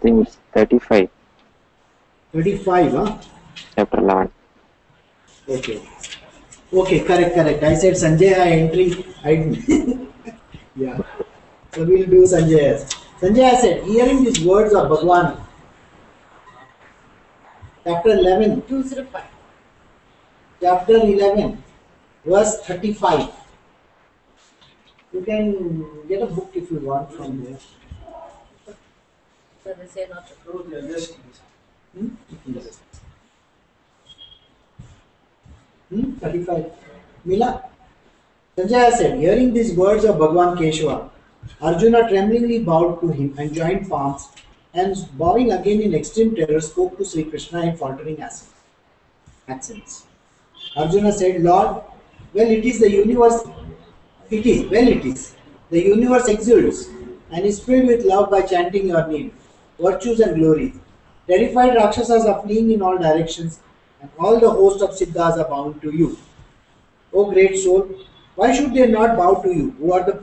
think it's 35. 35, huh? Chapter 11. Okay. Okay, correct. I said Sanjaya entry. Yeah. So we'll do Sanjaya. Sanjaya said, hearing these words of Bhagwan, chapter 11, 205. chapter 11, verse 35. You can get a book if you want from there. So they say not to. Hmm? 35. Mila? Sanjaya said, hearing these words of Bhagwan Keshava, Arjuna tremblingly bowed to him and joined palms, and bowing again in extreme terror, spoke to Sri Krishna in faltering accents. Arjuna said, Lord, it is. The universe exults and is filled with love by chanting your name, virtues and glories. Terrified Rakshasas are fleeing in all directions, and all the host of Siddhas are bound to you. O great soul, why should they not bow to you, who are the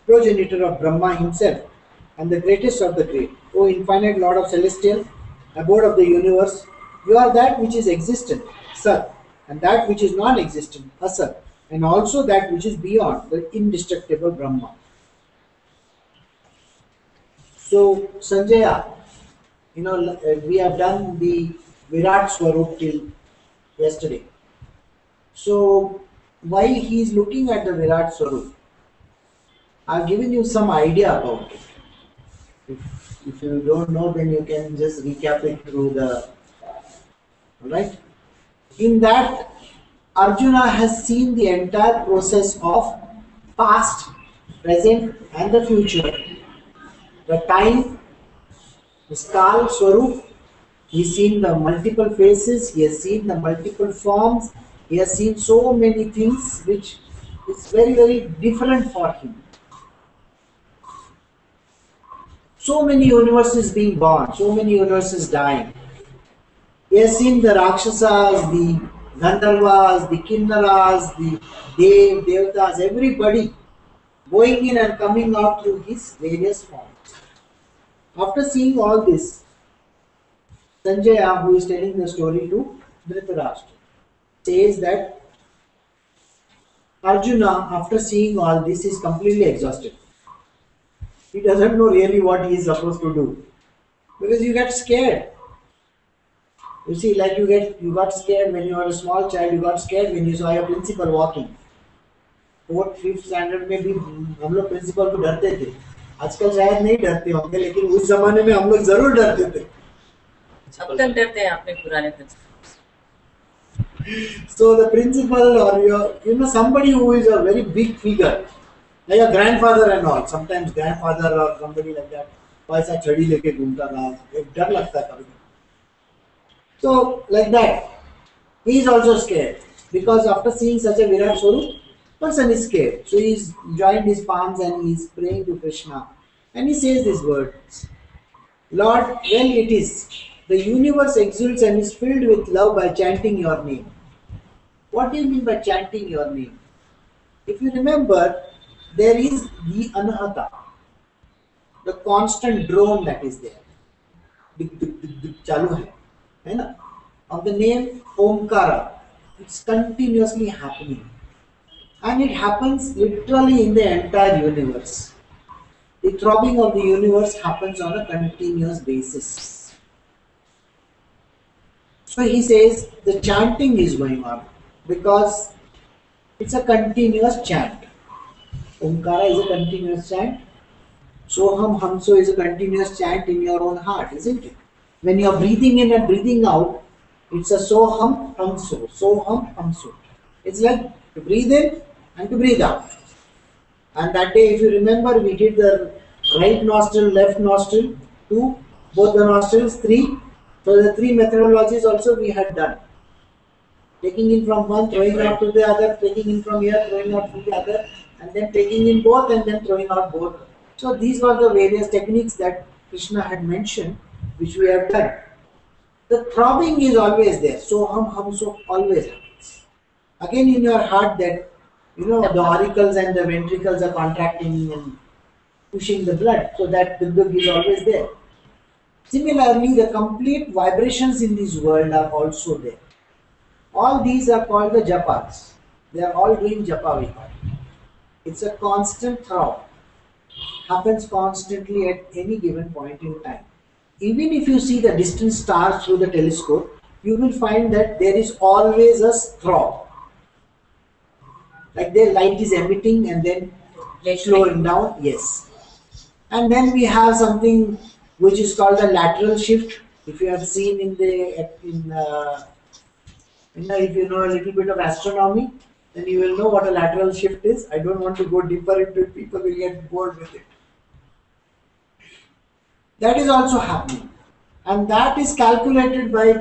progenitor of Brahma himself, and the greatest of the great? O infinite Lord of celestial, abode of the universe, you are that which is existent, Sat, and that which is non-existent, Asat, and also that which is beyond, the indestructible Brahma. So, Sanjaya, we have done the Virat Swarup till yesterday. So, while he is looking at the Virat Swarup, I've given you some idea about it. If you don't know, then you can just recap it through the. Alright? In that, Arjuna has seen the entire process of past, present, and the future. The time, the Kal Swarup, he's seen the multiple faces, he has seen the multiple forms, he has seen so many things which is very, very different for him. So many universes being born, so many universes dying. He has seen the Rakshasas, the Gandharvas, the Kinnaras, the Devatas, everybody going in and coming out through his various forms. After seeing all this, Sanjaya, who is telling the story to Dhritarashtra, says that Arjuna, after seeing all this, is completely exhausted. He doesn't know really what he is supposed to do, because you get scared. You see, like you got scared when you were a small child. You got scared when you saw your principal walking. 4th, 5th standard में भी हम लोग principal को डरते थे. आजकल शायद नहीं डरते होंगे, लेकिन उस जमाने में हम लोग जरूर डरते थे. अब तक डरते हैं अपने पुराने principal. So the principal or somebody who is a very big figure, like your grandfather and all. Sometimes grandfather or somebody like that, पैसा छड़ी लेके घूमता था, एक डर लगता है कभी. So like that, he is also scared, because after seeing such a Virat Swarup, person is scared. So he is joined his palms and he is praying to Krishna, and he says these words: Lord, it is. The universe exults and is filled with love by chanting your name. What do you mean by chanting your name? If you remember, there is the anahata, the constant drone that is there. Dik dik dik dik chalu hai. Of the name Omkara. It's continuously happening. And it happens literally in the entire universe. The throbbing of the universe happens on a continuous basis. So he says the chanting is going on because it's a continuous chant. Omkara is a continuous chant. Soham Hamso is a continuous chant in your own heart, isn't it? When you are breathing in and breathing out, it's a Soham Hamso. Soham Hamso. It's like to breathe in and to breathe out. And that day, if you remember, we did the right nostril, left nostril, 2, both the nostrils, 3. So the 3 methodologies also we had done. Taking in from one, throwing out to the other, taking in from here, throwing out to the other, and then taking in both and then throwing out both. So these were the various techniques that Krishna had mentioned, which we have done. The throbbing is always there. So Hamso always happens. Again in your heart that, the auricles and the ventricles are contracting and pushing the blood. So that Dugdug is always there. Similarly, the complete vibrations in this world are also there. All these are called the japas. They are all doing japa with us. It's a constant throb. Happens constantly at any given point in time. Even if you see the distant stars through the telescope, you will find that there is always a throb. Like their light is emitting and then slowing down. Yes. And then we have something which is called the lateral shift. If you have seen if you know a little bit of astronomy, then you will know what a lateral shift is. I don't want to go deeper into it. People will get bored with it. That is also happening, and that is calculated by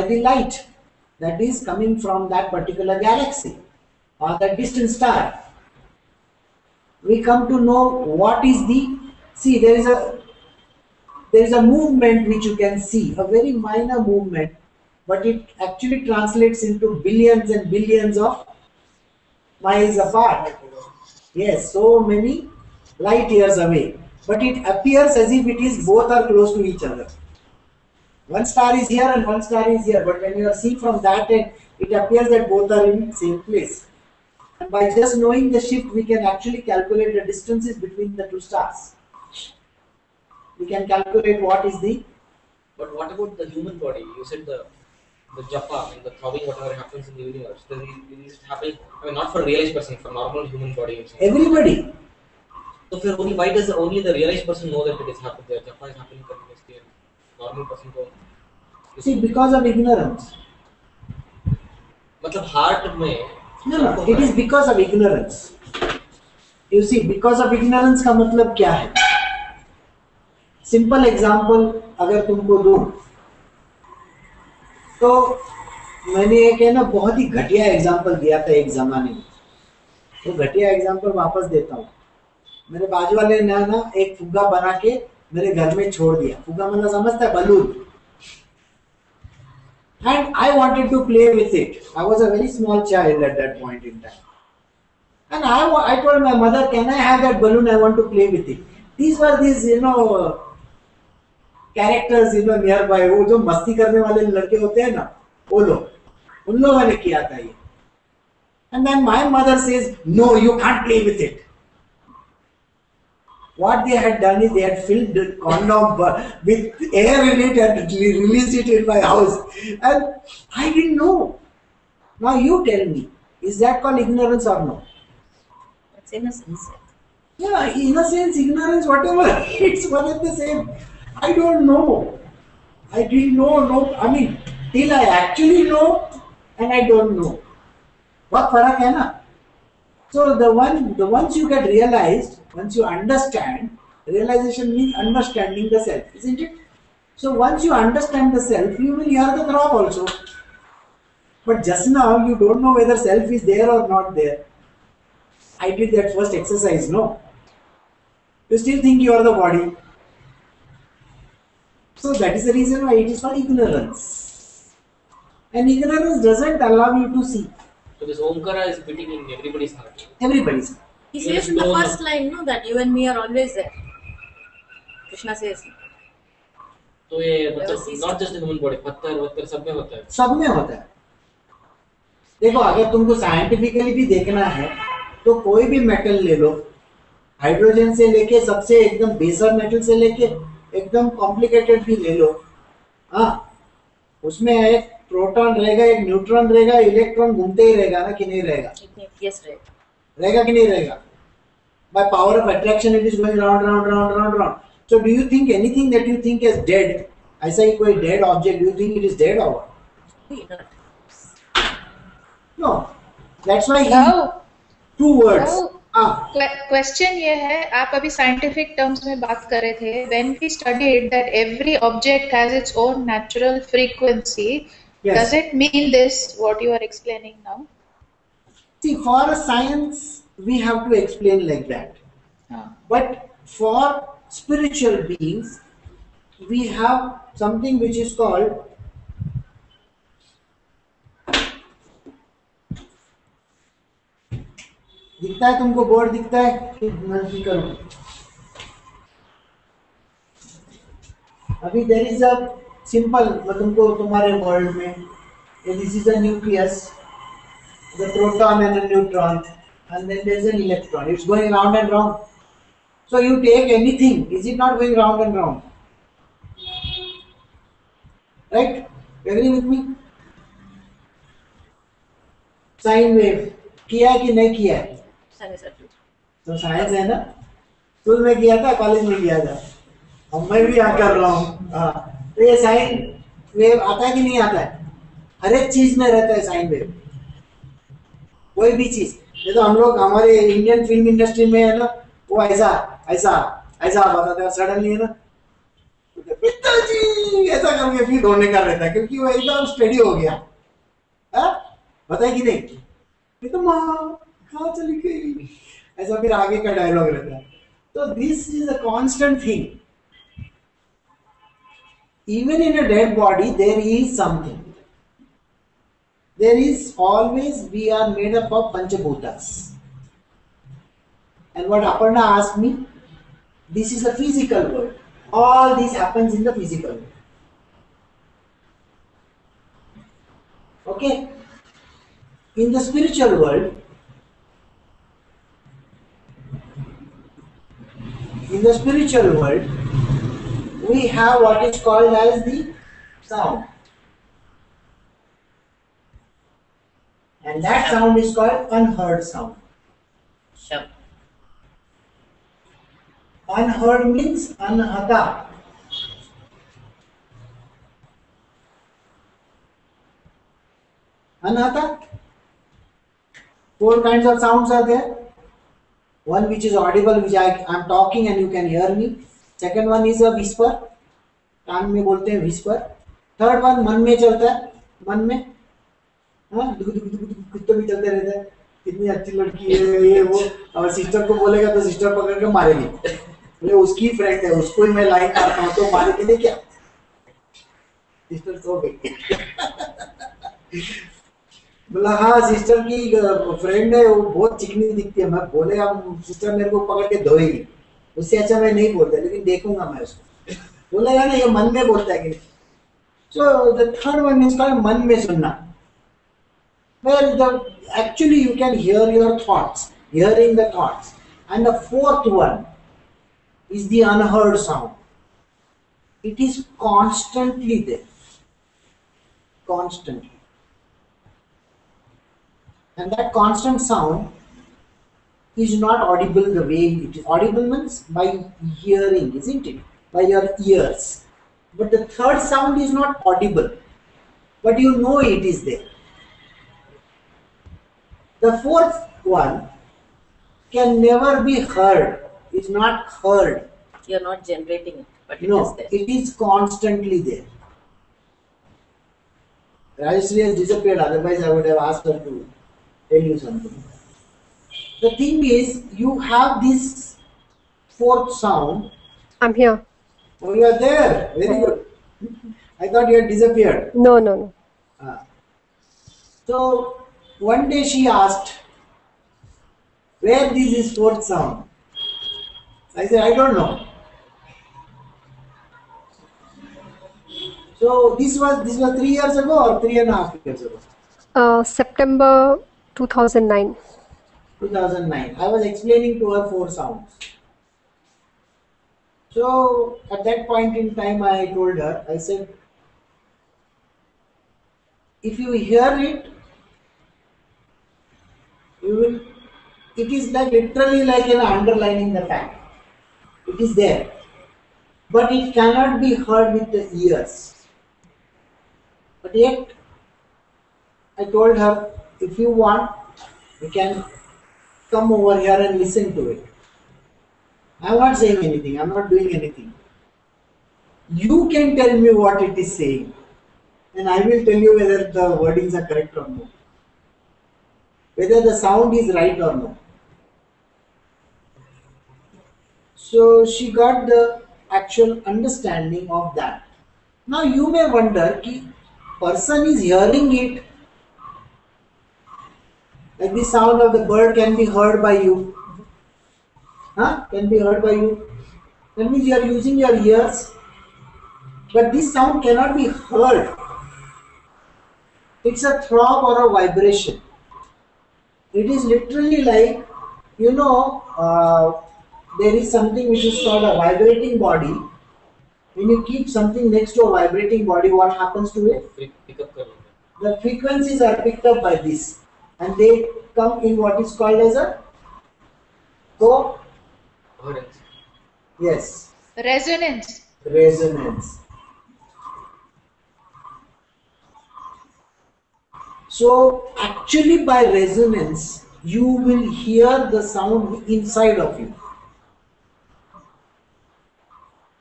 the light that is coming from that particular galaxy or that distant star. We come to know what is the, see, there is a movement which you can see, a very minor movement, but it actually translates into billions and billions of miles apart. Yes, so many light years away, but it appears as if it is both are close to each other. One star is here and one star is here, but when you are seeing from that end, it appears that both are in the same place. And by just knowing the shift, we can actually calculate the distances between the two stars. We can calculate what is the... But what about the human body? You said the japa and the throbbing, whatever happens in the universe. Is it happening? I mean, not for a realized person, for normal human body. Everybody. So why does only the realized person know that it is happening? The japa is happening continuously, and normal person don't. See, because of ignorance. मतलब heart में. No, it is because of ignorance. You see, because of ignorance का मतलब क्या है? Simple example अगर तुमको दूं, तो मैंने एक है ना बहुत ही घटिया एग्जाम्पल दिया था एक जमाने में. वो घटिया एग्जाम्पल वापस देता हूँ. मेरे बाजू वाले ने ना एक फुग्गा बना के मेरे घर में छोड़ दिया. फुग्गा मतलब समझता है, balloon. And I wanted to play with it. I was a very small child at that point in time. And I told my mother, can I have that balloon? I want to play with it. These were these, characters, nearby. वो जो मस्ती करने वाले लड़के होते हैं ना, वो लोग, उन लोगों ने किया था ये. And then my mother says, no, you can't play with it. What they had done is they had filled the condom with air in it and released it in my house. And I didn't know. Now you tell me, is that called ignorance or no? It's innocence. Yeah, innocence, ignorance, whatever. It's one and the same. I don't know. I didn't know. No, I mean, till I actually know and I don't know. बहुत फर्क है ना? So the once you get realized, once you understand, realization means understanding the self, isn't it? So once you understand the self, you will hear the throb also. But just now you don't know whether self is there or not there. I did that first exercise, no? You still think you are the body. So that is the reason why it is called ignorance. And ignorance doesn't allow you to see. So this Omkara is beating in everybody's heart. Everybody's heart. He says in the first line, no, that you and me are always there. Krishna says. तो ये मतलब not just the human body, पत्थर वत्थर सब में होता है. सब में होता है. देखो, अगर तुमको साइंटिफिकली भी देखना है, तो कोई भी मेटल ले लो, हाइड्रोजन से लेके सबसे एकदम बेसर मेटल से लेके एकदम कॉम्प्लिकेटेड भी ले लो, हाँ, उसमें एक प्रोटॉन रहेगा, एक न्यूट्रॉन रहेगा, इलेक्ट्रॉन घूमते ही रहेगा ना, कि नहीं रहेगा? Yes, रहेगा कि नहीं रहेगा? By power of attraction it is going round. So do you think anything that you think is dead, ऐसा ही कोई dead object, do you think it is dead or what? No. That's why two words. Question ये है, आप अभी scientific terms में बात कर रहे थे. When we studied that every object has its own natural frequency, yes. Does it mean this, what you are explaining now? See, for a science, we have to explain like that. But for spiritual beings, we have something which is called दिखता है तुमको board दिखता है कि करूं? अभी there is a simple, तुमको तुम्हारे वर्ल्ड में this is a nucleus, the proton and a neutron, and then there is an electron. It's going round and round. So you take anything, is it not going round and round? Right? Agree with me? Sine wave किया है कि नहीं किया है? तो science है ना, school में किया था, कॉलेज में किया था, अब मैं भी यहाँ कर रहा हूँ। तो ये साइन वेव आता है कि नहीं आता है? हर एक चीज में रहता है साइन वेव, कोई भी चीज। ये तो हम लोग हमारे इंडियन फिल्म इंडस्ट्री में है ना, वो ऐसा ऐसा ऐसा बताते हैं, सडनली है ना पिताजी ऐसा करके फिर होने का रहता है, क्योंकि वो एकदम स्टडी हो गया। बताए कि नहीं? तो माँ कहाँ चली गई, ऐसा फिर आगे का डायलॉग रहता है। तो this is a constant thing. Even in a dead body, there is something. There is always, we are made up of Panchabhutas. And what Aparna asked me, this is a physical world. All this happens in the physical world. Okay? In the spiritual world, we have what is called as the sound. And that sound is called unheard sound. Sure. Unheard means anhata. Anhata. 4 kinds of sounds are there. One which is audible, which I am talking and you can hear me. Second one is a whisper, कान में बोलते हैं whisper. Third one मन में चलता है, मन में कुत्ते भी चलते रहते हैं, कितनी अच्छी लड़की है ये वो, और सिस्टर को बोलेगा तो सिस्टर पकड़ के मारेगी, बोले उसकी फ्रेंड है, उसको ही मैं लाइन मारता हूँ तो मारेगी नहीं क्या? सिस्टर सो गई। बोला हाँ सिस्टर की फ्रेंड है, वो बहुत चिकनी दिखती है, मैं बोलेगा सिस्टर मेरे को पकड़ के धोएगी, उससे अच्छा मैं नहीं बोलता, लेकिन देखूंगा मैं उसको, बोलेगा ना ये मन में बोलता है कि नहीं। So the third one is called मन में सुनना, where the actually you can hear your thoughts, hearing the thoughts, and the fourth one is the unheard sound. It is constantly there, constantly, and that constant sound is not audible the way it is. Audible means by hearing, isn't it? By your ears. But the third sound is not audible, but you know it is there. The fourth one can never be heard, is not heard. You're not generating it, but it No, is there. it is constantly there. Rajeshri has disappeared, otherwise I would have asked her to tell you something. The thing is, you have this fourth sound. I'm here. Oh, you are there. Very good. I thought you had disappeared. No. So, one day she asked, where this is fourth sound? I said, I don't know. So, this was 3 years ago or 3.5 years ago? September 2009. 2009. I was explaining to her 4 sounds. So, at that point in time, I told her, I said, if you hear it, you will, it is like literally like an underlining the fact. It is there. But it cannot be heard with the ears. But yet, I told her, if you want, you can come over here and listen to it. I am not saying anything, I am not doing anything. You can tell me what it is saying, and I will tell you whether the wordings are correct or not, whether the sound is right or not. So she got the actual understanding of that. Now you may wonder, ki person is hearing it, like the sound of the bird can be heard by you. Can be heard by you. That means you are using your ears. But this sound cannot be heard. It's a throb or a vibration. It is literally like, there is something which is called a vibrating body. When you keep something next to a vibrating body, what happens to it? Pick up करने का. The frequencies are picked up by this, and they come in what is called as a Coherence. yes, Resonance. resonance. So actually by resonance, you will hear the sound inside of you.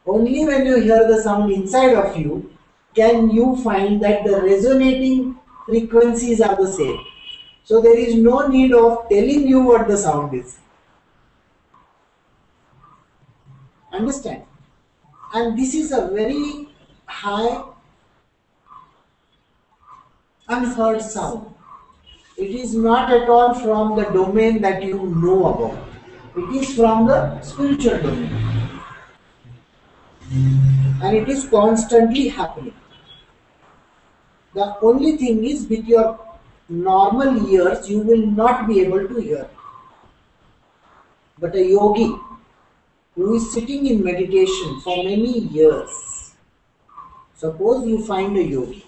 Only when you hear the sound inside of you can you find that the resonating frequencies are the same. So there is no need of telling you what the sound is. Understand? And this is a very high unheard sound. It is not at all from the domain that you know about. It is from the spiritual domain. And it is constantly happening. The only thing is, with your normal ears, you will not be able to hear. But a yogi who is sitting in meditation for many years, suppose you find a yogi,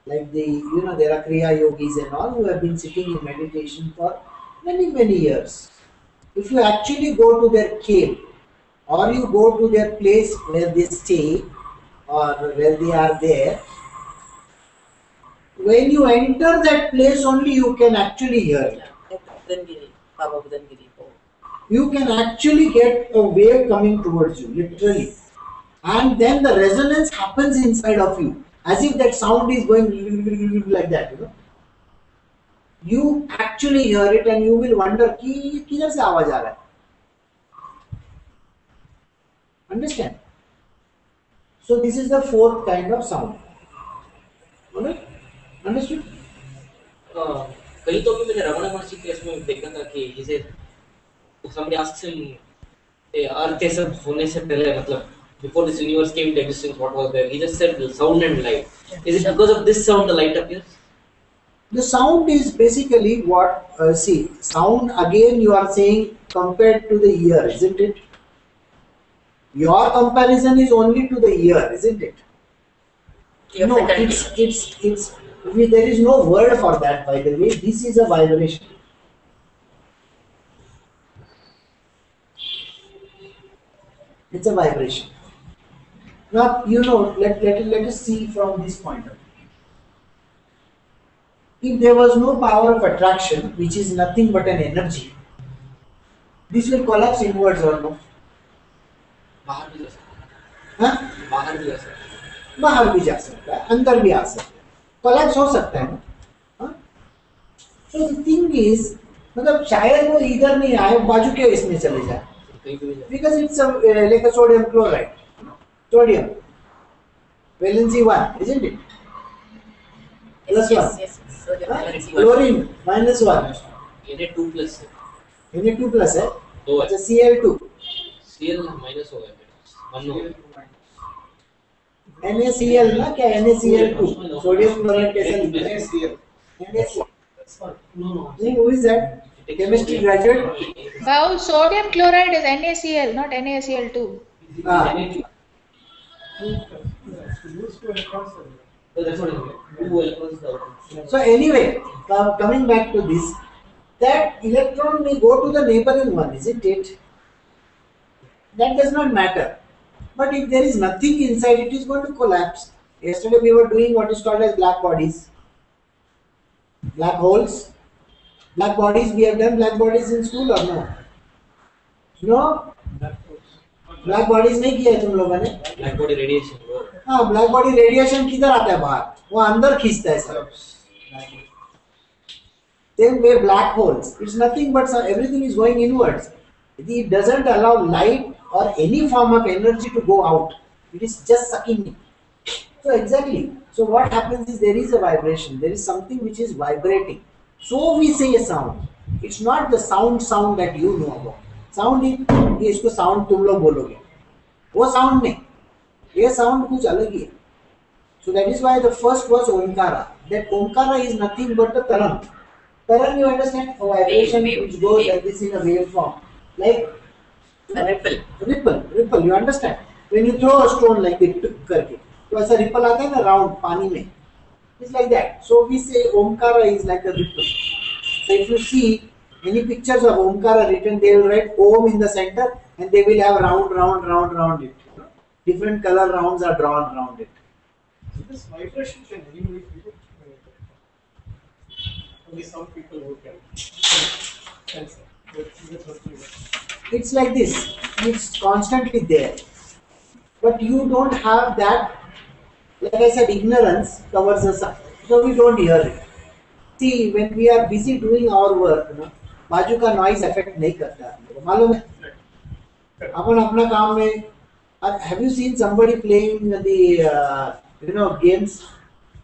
like there are Kriya yogis and all who have been sitting in meditation for many, many years. If you actually go to their cave, or you go to their place where they stay or where they are there, when you enter that place only you can actually hear it. You can actually get a wave coming towards you, literally. And then the resonance happens inside of you, as if that sound is going like that. You actually hear it and you will wonder, किधर से आवाज आ रहा है? Understand? So this is the fourth kind of sound. Alright? Understood? कहीं तो भी मैंने रमण महर्षि के इसमें देखा था कि जैसे somebody asks him, अर्थ सब होने से पहले मतलब before this universe came into existence, what was there? He just said sound and light. Is it because of this sound the light appears? The sound is basically what, sound again you are saying compared to the ear, isn't it? Your comparison is only to the ear, isn't it? No, there is no word for that, by the way. This is a vibration. It's a vibration. Now, let us see from this point of view. If there was no power of attraction, which is nothing but an energy, this will collapse inwards or no? बाहर भी जा सकता है. हाँ? बाहर भी जा सकता है. बाहर भी जा सकता है, अंदर भी आ सकता है, कोलैप्स हो सकता है ना. So the thing is, मतलब शायद वो इधर नहीं आए, बाजू के इसमें चले जाए, because it's like a sodium chloride, sodium, valency 1, isn't it? Plus 1. Yes. Sodium valency 1. Chlorine minus 1. Na2 plus है. Na2 plus है. दो है. अच्छा Cl2. Cl minus हो गया. 1 हो गया. NaCl ना क्या NaCl2 सोडियम क्लोराइड कैसा लिखते हैं? NaCl. नहीं, who is that? Chemistry graduate? Wow, sodium chloride is NaCl, not NaCl2. So that's what it is. 2 electrons the output. So anyway, coming back to this, that electron may go to the neighboring one, isn't it? That does not matter. But if there is nothing inside, it is going to collapse. Yesterday we were doing what is called as black bodies. Black holes. Black bodies, we have done black bodies in school or no? No? Black bodies नहीं किया है तुम लोगों ने? Black body radiation. हाँ, black body radiation किधर आता है बाहर? वो अंदर खींचता है सब. Then we have black holes. It's nothing but everything is going inwards. It doesn't allow light or any form of energy to go out. It is just sucking in. So exactly. So what happens is there is a vibration. There is something which is vibrating. So we say a sound. It's not the sound that you know about. Sound is इसको sound तुम लोग बोलोगे. वो sound नहीं. ये sound कुछ अलग ही है. So that is why the first was Omkara. That Omkara is nothing but the Tarang. Tarang, you understand? A vibration which goes like this in a wave form. Like A ripple. Ripple, you understand? When you throw a stone like this, करके, तो ऐसा ripple आता है ना round पानी में. It's like that. So we say Omkara is like a ripple. So if you see any pictures of Omkara written, they will write Om in the center and they will have round it. Different color rounds are drawn around it. This vibration can anybody feel it? Only some people who can. That's what you mean. It's like this. It's constantly there. But you don't have that, like I said, ignorance covers us up. So we don't hear it. See, when we are busy doing our work, बाजू का noise effect नहीं करता. मालूम है? अपन अपना काम में. Have you seen somebody playing the games,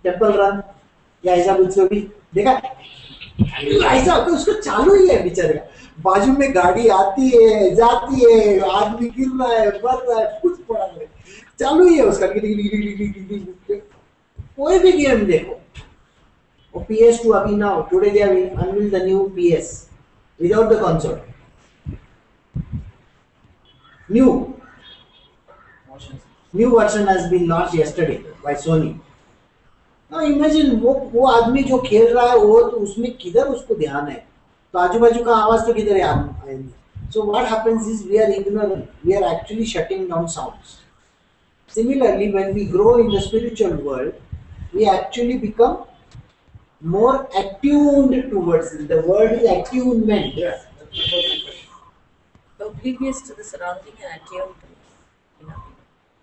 Temple Run या ऐसा कुछ भी देखा? ऐसा उसको चालू ही है बेचारे का. बाजू में गाड़ी आती है, जाती है, आदमी गिर रहा है, बढ़ रहा है, कुछ पड़ा नहीं, चालू ही है उसका. कोई भी गेम देखो. और PS2 अभी now today they have unveiled the new PS without the console. New version has been launched yesterday by Sony. Now imagine वो आदमी जो खेल रहा है वो तो उसमें किधर उसको ध्यान है, तो आजू बाजू का आवाज तो किधर है. So what happens is we are ignorant. We are actually shutting down sounds. Similarly, when we grow in the spiritual world, we actually become more attuned towards it. The word is attunement. Yeah, that's the whole question. Oblivious to the surrounding and attuned to it.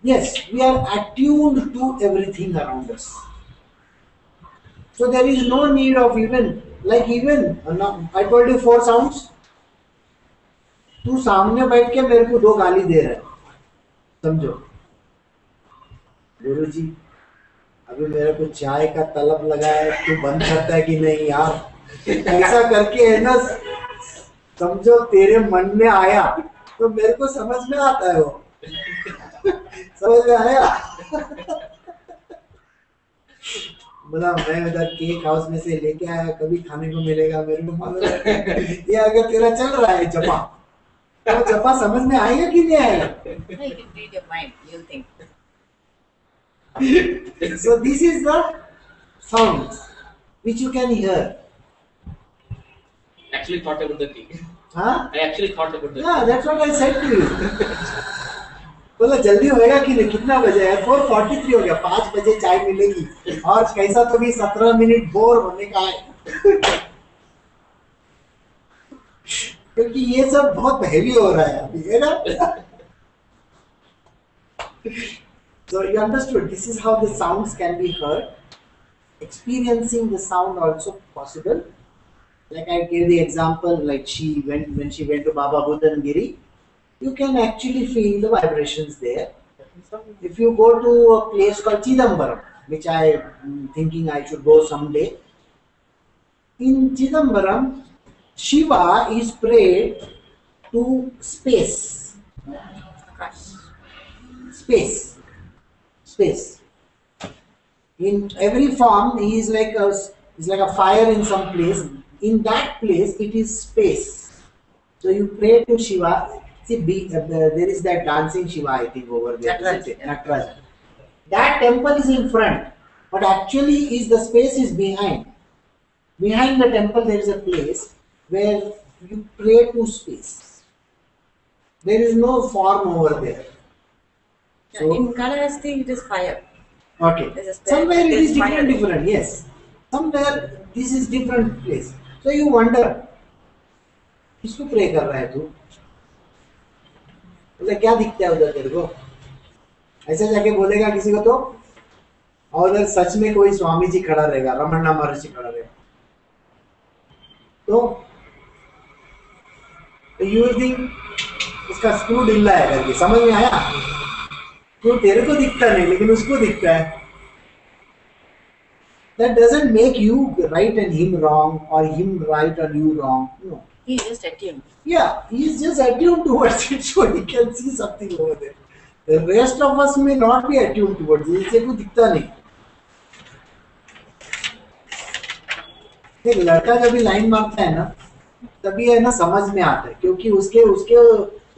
Yes, we are attuned to everything around us. So there is no need of even I told you 4 sounds. तू सामने बैठ के मेरे को 2 गाली दे रहा है, समझो. गुरुजी अभी मेरे को चाय का तलब लगा है, तू बंद करता है कि नहीं यार, ऐसा करके है ना, समझो तेरे मन में आया तो मेरे को समझ में आता है वो. समझ में आया? बोला मैं उधर केक हाउस में से लेके आया, कभी खाने को मिलेगा मेरे को मालूम है. ये अगर तेरा चल रहा है जपा, तो जपा समझ में आएगा कि नहीं आएगा? You can read your mind, you'll think. So this is the sounds which you can hear. Actually thought about the king. Huh? I actually thought about the Yeah, that's what I said to you. बोला जल्दी होएगा कि नहीं, कितना बजे है? 4:43 हो गया, 5 बजे चाय मिलेगी और कैसा तो भी 17 मिनट बोर होने का है. क्योंकि ये सब बहुत हेवी हो रहा है अभी, है ना? So you understood, this is how the sounds can be heard. Experiencing the sound also possible. Like I gave the example, like when she went to Baba Budangiri, you can actually feel the vibrations there. If you go to a place called Chidambaram, which I am thinking I should go someday, in Chidambaram, Shiva is prayed to space. Space. In every form, he is like a fire in some place. In that place, it is space. So you pray to Shiva. See, there is that dancing Shiva, I think, over there. Nataraj. That temple is in front, but actually, the space is behind. Behind the temple, there is a place where you pray to space. There is no form over there. So, In Kalahasti, it is fire. okay. There's a space, Somewhere it there's is fire. different, yes. Somewhere this is different place. So you wonder, किसको pray कर रहा है तू? बोले क्या दिखता है उधर तेरे को? ऐसे जाके बोलेगा किसी को तो, और उधर सच में कोई स्वामी जी खड़ा रहेगा, रमन्ना महर्षि खड़ा रहेगा. तो यू थिंक उसका स्क्रू ढीला है करके, समझ में आया? तो तेरे को दिखता नहीं लेकिन उसको दिखता है. That doesn't make you right and him wrong, or him right and you wrong. No. He is just attuned. Yeah, he is just attuned towards it, so he can see something over there. The rest of us may not be attuned towards it. इससे कुछ दिखता नहीं. एक लड़का जब भी line मारता है ना, तभी है ना समझ में आता है, क्योंकि उसके उसके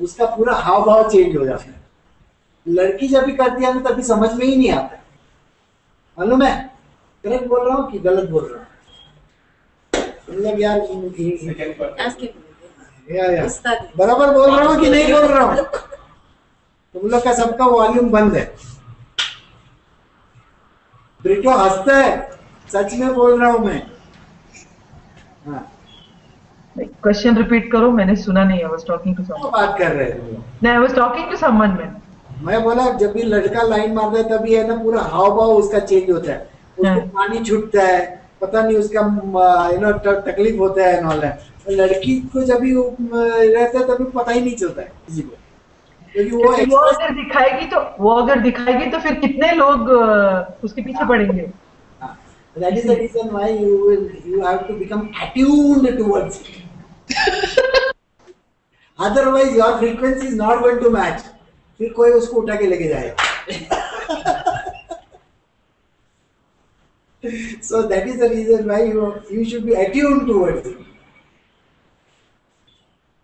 उसका पूरा हाव भाव चेंज हो जाता है. लड़की जब भी करती है ना, तभी समझ में ही नहीं आता है. मालूम है करेक्ट बोल रहा हूँ कि गलत बोल रहा हूँ? मतलब यार Ask him. या Ustad. बराबर बोल रहा हूँ कि नहीं बोल रहा हूँ? तुम लोग का सबका वॉल्यूम बंद है. ब्रिटो हंसता है, सच में बोल रहा हूँ मैं. हाँ, क्वेश्चन रिपीट करो, मैंने सुना नहीं. आई वाज टॉकिंग टू क्या समवन. बात कर रहे हैं तुम लोग? नहीं, I was talking to someone man. मैं बोला जब भी लड़का लाइन मारता है तभी है ना पूरा हाव भाव उसका चेंज होता है. उसको पानी छूटता है, पता नहीं उसका तकलीफ होता है नॉल है. लड़की को जब भी रहता है तभी पता ही नहीं चलता है किसी को, क्योंकि वो अगर दिखाएगी तो फिर कितने लोग उसके पीछे पड़ेंगे. That is the reason why you have to become attuned towards it. Otherwise your frequency is not going to match. फिर कोई उसको उठा के लेके जाएगा. So that is the reason why you should be attuned towards it.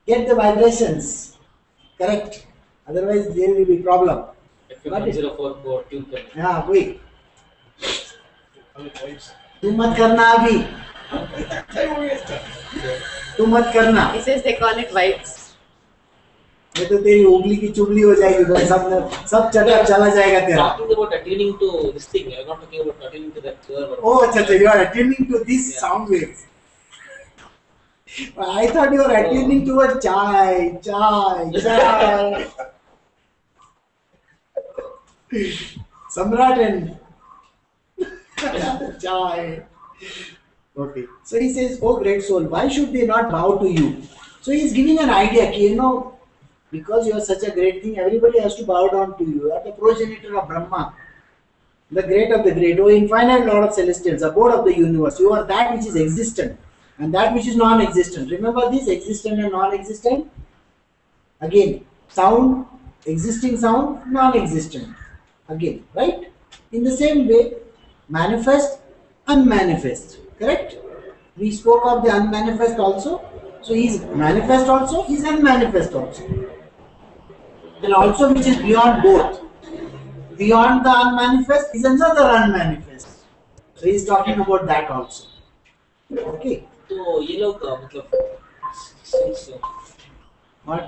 Get the vibrations correct. Otherwise there will be problem. हाँ कोई तू मत करना अभी. तू मत करना. He says they call it vibes. ये तो तेरी उंगली की चुगली हो जाएगी, तो सब चला जाएगा तेरा. Talking about attuning to this thing, I'm not talking about attuning to that. Oh, अच्छा, you are attuning to these sound waves. I thought you were attuning to a chai. Samrat and chai. Okay. So he says, oh great soul, why should they not bow to you? So he is giving an idea, because you are such a great thing, everybody has to bow down to you. You are the progenitor of Brahma, the great of the great, O infinite Lord of celestials, abode of the universe. You are that which is existent and that which is non-existent. Remember this, existent and non-existent? Again, sound, existing sound, non-existent. Again, right? In the same way, manifest, unmanifest. Correct? We spoke of the unmanifest also. So he is manifest also, he is unmanifest also. And also which is beyond both. Beyond the unmanifest is another unmanifest. So he is talking about that also. Okay. तो ये लोग मतलब What?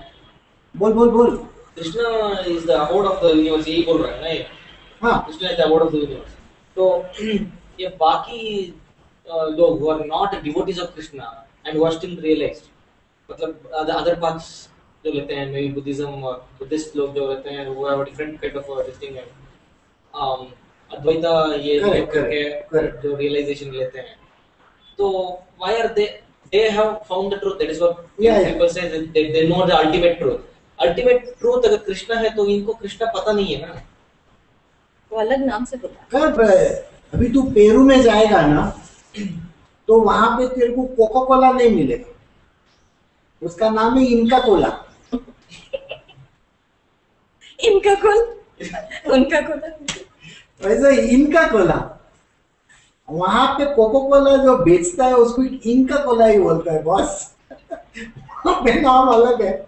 बोल. Krishna is the abode of the universe, यही बोल रहा है ना ये. हाँ. Krishna is the abode of the universe. तो ये बाकी लोग who are not devotees of Krishna and who are still realized, मतलब the other paths जो लेते हैं, maybe Buddhism or Buddhist लोग जो लेते हैं, who have a different kind of this thing, Advaita ये लोग करके जो realization लेते हैं, तो why are they have found the truth? That is what people say, that they know the ultimate truth. Ultimate truth अगर कृष्णा है तो इनको कृष्णा पता नहीं है ना, वो अलग नाम से बोला. कब अभी तू पेरू में जाएगा ना, तो वहां पे तेरे को कोका कोला नहीं मिलेगा, उसका नाम है इनका कोला. इनका कोल, उनका कोला. वैसे इनका कोला, वहां पे कोका कोला जो बेचता है उसको इनका कोला ही बोलता है बॉस. वहां पे नाम अलग है,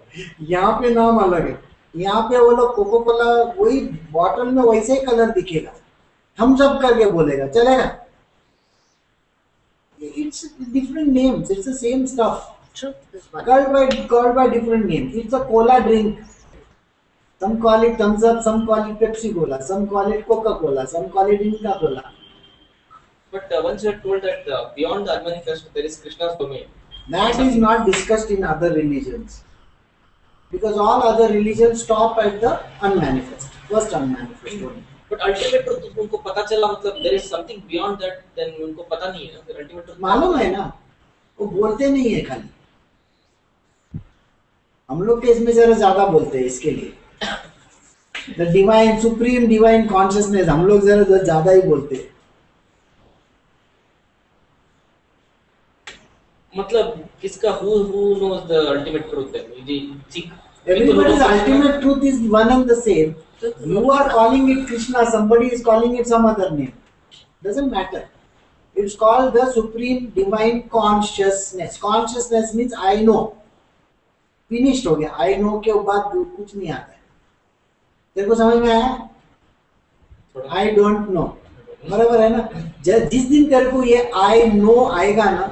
यहाँ पे नाम अलग है. यहाँ पे वो लोग कोका कोला वही बॉटल में वैसे ही कलर दिखेगा, हम सब करके बोलेगा, चलेगा. It's different names. It's the same stuff. Truth is one. Called by different names. It's a cola drink. Some call it Thumbs Up, some call it Pepsi Cola, some call it Coca Cola, some call it Inca Cola. but once you are told that beyond the unmanifest there is Krishna's domain. That is not discussed in other religions, because all other religions stop at the unmanifest, first unmanifest only. But ultimate truth उनको पता चला, मतलब there is something beyond that, then उनको पता नहीं है ना, फिर ultimate truth मालूम है ना, वो बोलते नहीं है खाली. हम लोग के इसमें जरा ज्यादा बोलते हैं इसके लिए. The divine, supreme divine consciousness, हम लोग जरा ज्यादा ही बोलते हैं. मतलब किसका who knows the ultimate truth then? Everybody's ultimate truth is one and the same. You are calling it Krishna, somebody is calling it some other name. Doesn't matter. It's called the Supreme Divine Consciousness. Consciousness means I know. Finished हो गया. I know के बाद कुछ नहीं आता है. तेरे को समझ में आया? I don't know. बराबर है ना? जिस दिन तेरे को ये I know आएगा ना,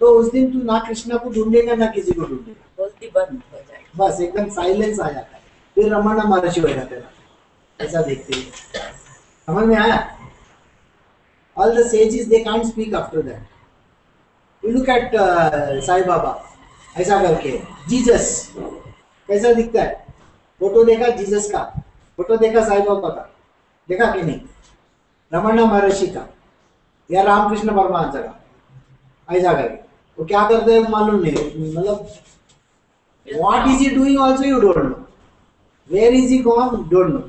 तो उस दिन तू ना कृष्णा को ढूंढेगा ना किसी को ढूंढेगा. बोलती बंद हो जाएगी. बस एकदम साइलेंस आ जाता है. फिर रमणा महर्षि होएगा तेरा. ऐसा देखते हैं. समझ में आया? All the sages they can't speak after that. You look at Sai Baba. ऐसा करके जीसस कैसा दिखता है? फोटो देखा जीसस का, फोटो देखा साई बाबा का, देखा कि नहीं? रमणा महर्षि का या रामकृष्ण परमहंस का, ऐसा करके वो क्या करते हैं मालूम नहीं. मतलब what is he doing also you don't know. Where is he gone? Don't know.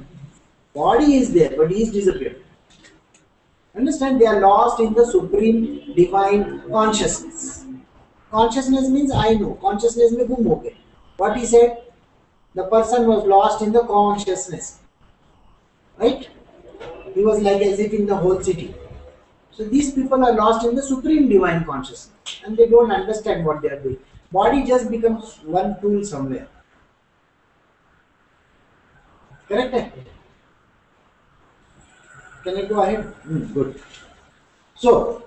Body is there but he is disappeared. Understand? They are lost in the supreme divine consciousness. Consciousness means I know. Consciousness में गुम हो गए. What he said? The person was lost in the consciousness. Right? He was like as if in the whole city. So these people are lost in the supreme divine consciousness. And they don't understand what they are doing. Body just becomes one tool somewhere. Correct? Can I go ahead? Good. So,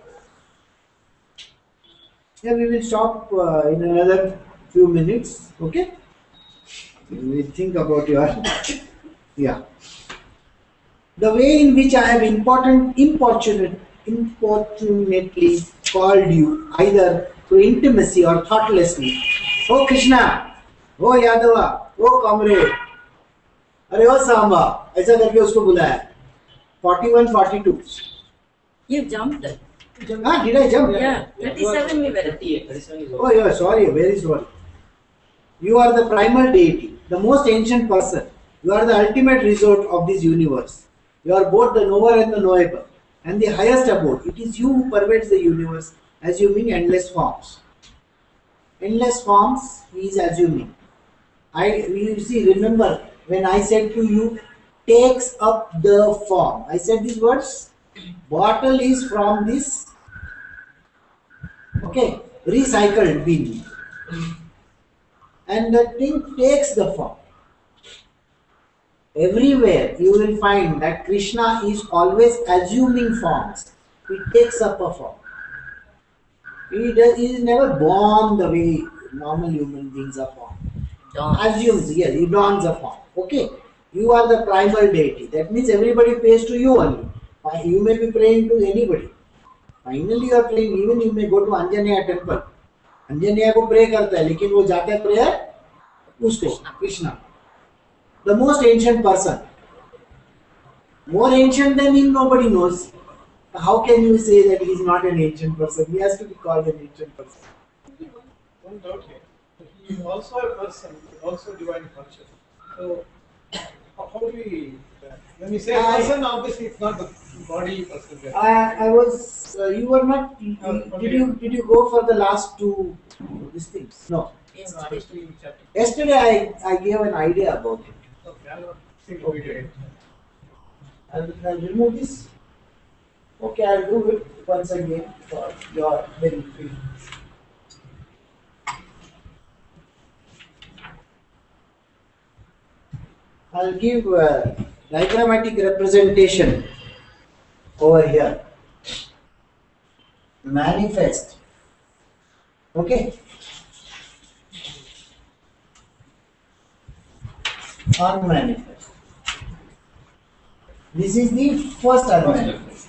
yeah, we will stop in another few minutes. Okay? We think about your yeah. The way in which I have importunately called you either through intimacy or thoughtlessly. Oh Krishna, oh Yadava, oh comrade, अरे ओ सांबा, ऐसा करके उसको बुलाया. 41, 42. You jumped it. Ah, did I jump? Yeah, 37 we were at. 37 is Oh, yeah, sorry, very sorry. You are the primal deity, the most ancient person. You are the ultimate resort of this universe. You are both the knower and the knowable, and the highest abode. It is you who pervades the universe, assuming endless forms. Endless forms he is assuming. You see, remember when I said to you, takes up the form. I said these words. Bottle is from this, okay, recycled bin, and the thing takes the form. Everywhere you will find that Krishna is always assuming forms. He takes up a form. He is never born the way normal human beings are born. Assumes, yes, he dons a form. Okay, you are the primal deity. That means everybody prays to you only. You may be praying to anybody. Finally you are praying, even you may go to Anjaneya temple. Anjaneya को pray करता है, लेकिन वो जाता है prayer उसको, Krishna. The most ancient person. More ancient than him, nobody knows. How can you say that he is not an ancient person? He has to be called an ancient person. One doubt here. He is also a person, also divine conscious. So, how do we? When we say person, obviously it's not the body person. I was. You were not. Did you go for the last two these things? No. Yes, I was doing chapter. Yesterday I gave an idea about it. Okay, I'll see the video. I'll remove this. Okay, I'll do it once again for your benefit. I'll give a diagrammatic representation over here. Manifest. Okay. Unmanifest. This is the first unmanifest.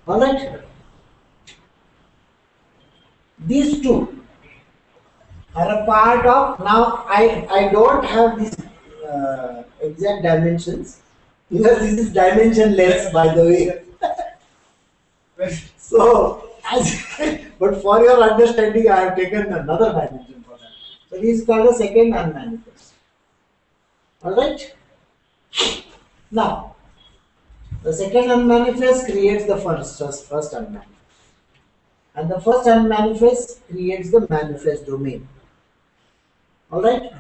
Alright? These two are a part of, now I don't have these exact dimensions because this is dimensionless, by the way. So, but for your understanding I have taken another dimension for that. So this is called the second unmanifest. Alright? Now, the second unmanifest creates the first unmanifest. And the first unmanifest creates the manifest domain. Alright?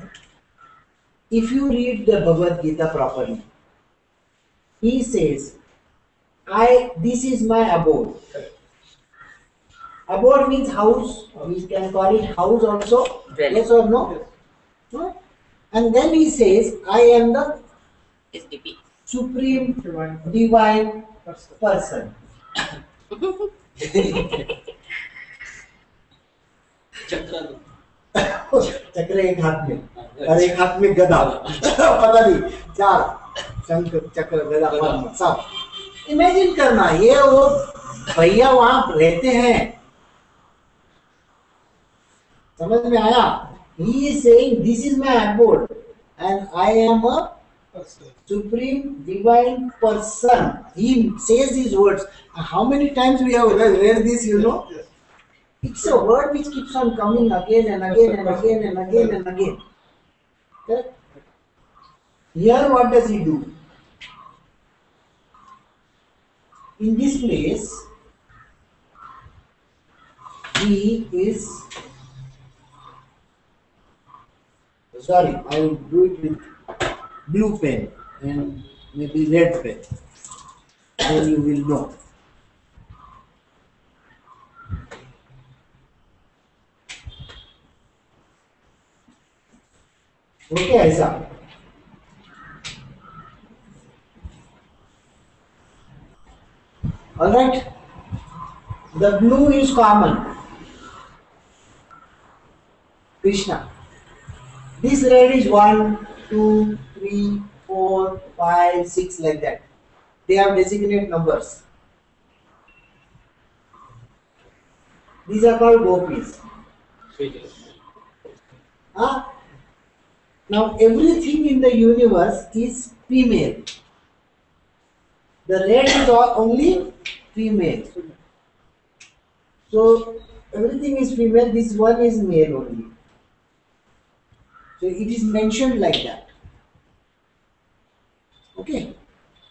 if you read the Bhagavad Gita properly, he says, this is my abode. Abode means house. We can call it house also. Yes or no? No? And then he says, I am the supreme divine person. चक्र एक हाथ में और एक हाथ में गदा पता नहीं चार शंख चक्र गदा पद्म सब इमेजिन करना ये वो भैया वहां रहते हैं समझ में आया he is saying this is my abode and I am a supreme divine person. He says these words. How many times we have read this, you know? Yes. It's a word which keeps on coming again and again and again and again and again. Correct? Here what does he do? In this place, he is, sorry, I will do it with blue pen and maybe red pen, then you will know. Okay, Aisa. Alright, the blue is common, Krishna. This red is 1, 2, 3, 4, 5, 6 like that. They have designate numbers. These are called gopis. Now everything in the universe is female. The red is only female. So everything is female, this one is male only. So it is mentioned like that. Okay.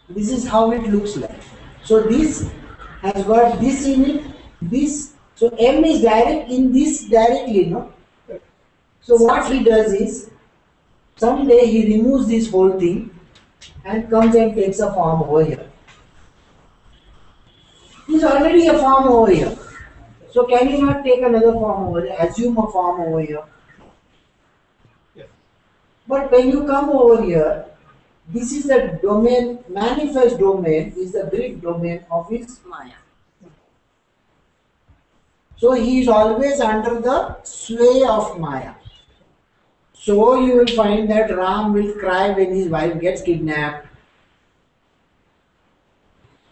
This is how it looks like. So this has got this in it, this. So M is direct in this directly, no? So what he does is, someday he removes this whole thing and comes and takes a form over here. He is already a form over here. So can he not take another form over here, assume a form over here? Yes. But when you come over here, this is the domain, manifest domain is the Greek domain of his Maya. So he is always under the sway of Maya. So you will find that Ram will cry when his wife gets kidnapped.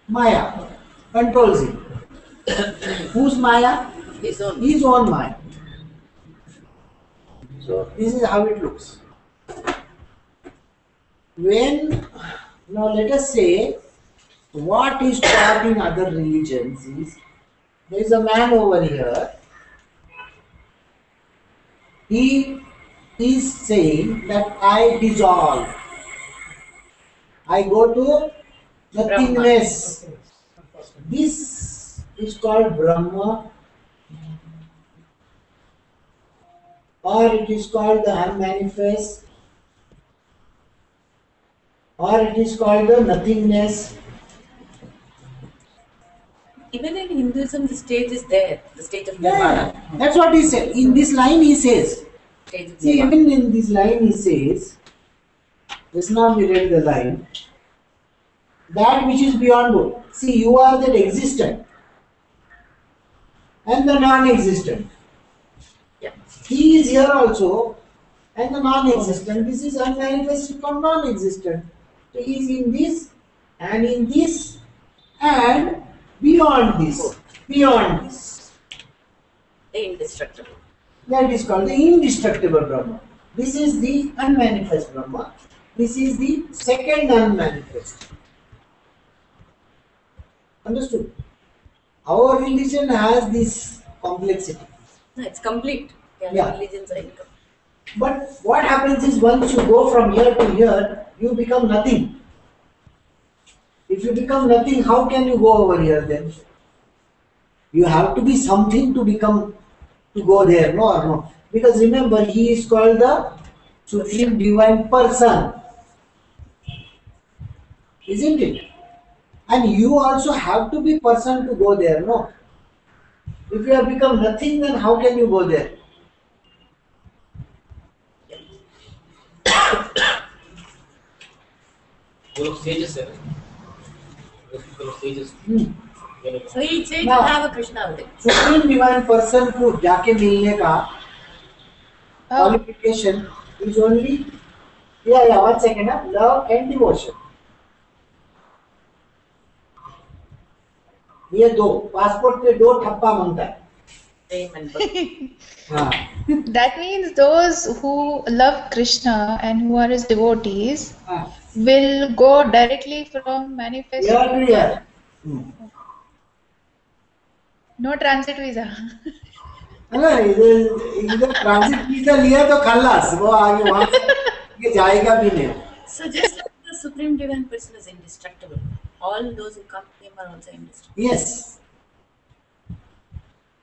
Maya controls him. Whose Maya? His own. His own Maya. So this is how it looks. Now let us say, what is taught in other religions is, there is a man over here, he is saying that I dissolve, I go to nothingness. This is called Brahma, or it is called the unmanifest, or it is called the nothingness. Even in Hinduism, the stage is there, the stage of Yeah, Nirvana. that's what he said. In this line he says, Stage of see, Nirvana. even in this line he says, just now we read the line, that which is beyond both. See, you are that existent and the non-existent. Yeah. He is here also and the non-existent. This is unmanifested from non-existent. So he is in this and beyond this. Beyond this. The indestructible. That is called the indestructible Brahma. This is the unmanifest Brahma. This is the second unmanifest. Understood? Our religion has this complexity. No, it's complete. Yeah. Religions are incomplete. But what happens is, once you go from here to here, you become nothing. If you become nothing, how can you go over here then? You have to be something to go there, no or no? Because remember, he is called the Supreme Divine Person. Isn't it? And you also have to be person to go there, no? If you have become nothing, then how can you go there? Full of sages, sir. Full of sages. So each sage Now- will have a Krishna with it. Supreme Divine Person को जाके मिलने का Oh, qualification is only, yeah, 1 second, love and devotion. ये दो passport पे दो ठप्पा मांगता है. Same and birth. हाँ. that means those who love Krishna and who are his devotees हाँ. will go directly from manifest. Year to year. No transit visa. है ना, इधर ट्रांजिट वीजा लिया तो खल्लास, वो आगे वहां से ये जाएगा भी नहीं. So just like the Supreme Divine Person is indestructible, all those who come to him are also indestructible. Yes.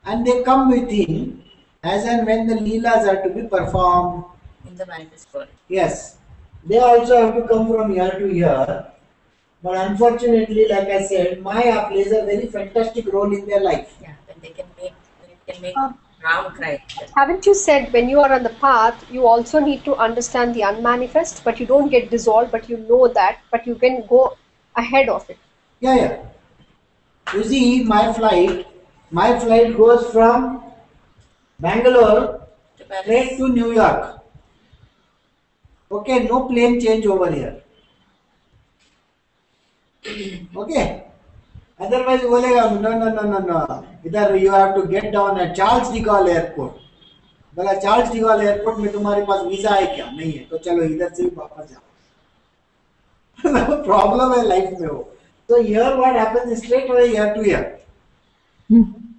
And they come with him as and when the leelas are to be performed. In the manifest world. Yes. They also have to come from year to year. But unfortunately, like I said, Maya plays a very fantastic role in their life. Yeah, when they can make Ram cry. Haven't you said when you are on the path, you also need to understand the unmanifest, but you don't get dissolved, but you know that, but you can go ahead of it. Yeah. You see, my flight goes from Bangalore straight to New York. Okay, no plane change over here. Okay. Otherwise, बोलेगा no. इधर you have to get down at Charles de Gaulle Airport. बोला Charles de Gaulle Airport में तुम्हारे पास visa है क्या? नहीं है. तो चलो इधर से ही वापस जाओ. प्रॉब्लम है लाइफ में वो. So here what happens is straight away year to year.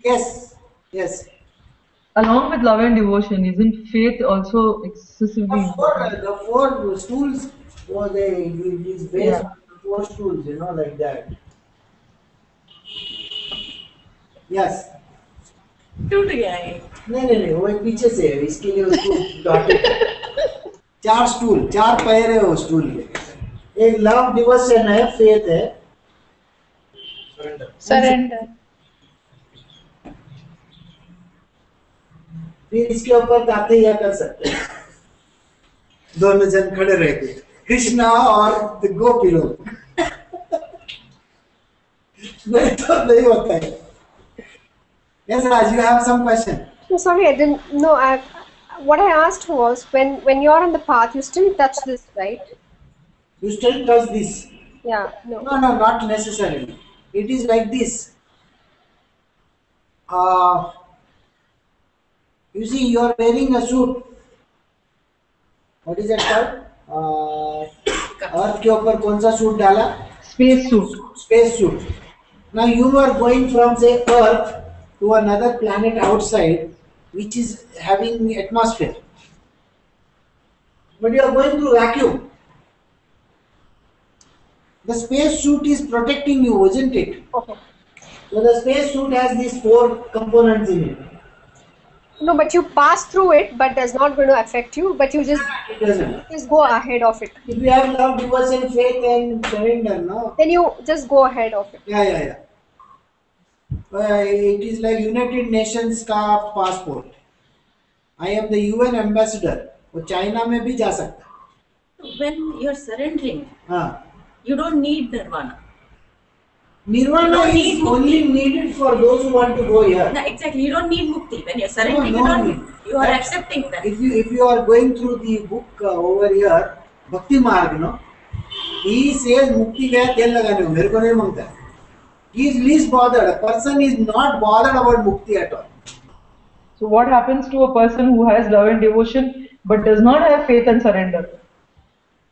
Yes. Along with love and devotion, isn't faith also excessively important? The four stools was is based on the four stools, like that. Yes. टूट गया है. नहीं वो एक पीछे से है, इसके लिए उसको डॉटेड. चार पैर है वो स्टूल के. एक लव डिवोशन है, फेथ है, Surrender. फिर इसके ऊपर ताते या कर सकते हैं. दोनों जन खड़े रह के कृष्णा और गोपी लोग. नहीं तो नहीं होता है. Yes, Raj, you have some question. No, sorry, I didn't. No, what I asked was when you're on the path, you still touch this, right? You still touch this? Yeah. No. No, not necessarily. It is like this. You see, you are wearing a suit. What is that called? Earth के ऊपर कौन सा suit डाला? Space suit. Space suit. Now you are going from say Earth to another planet outside, which is having atmosphere. But you are going through vacuum. The space suit is protecting you, isn't it? Okay. So the space suit has these four components in it. No, but you pass through it, but that's not going to affect you. But you just It doesn't. go ahead of it. If you have love, devotion, faith, and surrender, no? Then you just go ahead of it. Yeah. It is like United Nations का passport. I am the UN ambassador. वो China में भी जा सकता है. When you're surrendering, हाँ. you don't need nirvana. Nirvana is only needed for those who want to go here. No, exactly. You don't need mukti. When you're surrendering, No, you don't no. need. You are accepting that. If you are going through the book over here, Bhakti Marg, no, he says mukti gaya tel lagane ho, mere ko nahi mangta hai. He is least bothered. A person is not bothered about mukti at all. So what happens to a person who has love and devotion but does not have faith and surrender?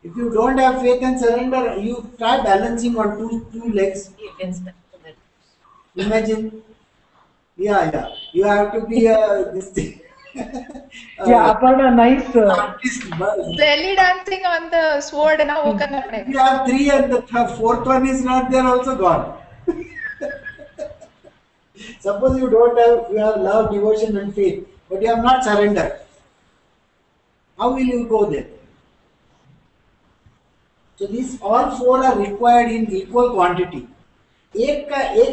If you don't have faith and surrender, you try balancing on two legs. You can spend that. Imagine. Yeah. You have to be this thing. Yeah, Aparna, nice. Artist, but Belly dancing on the sword and now karna if padega. you have three and the fourth one is not there, also gone. Suppose you have love, devotion and faith, but you have not surrendered. How will you go there? So these all four are required in equal quantity. एक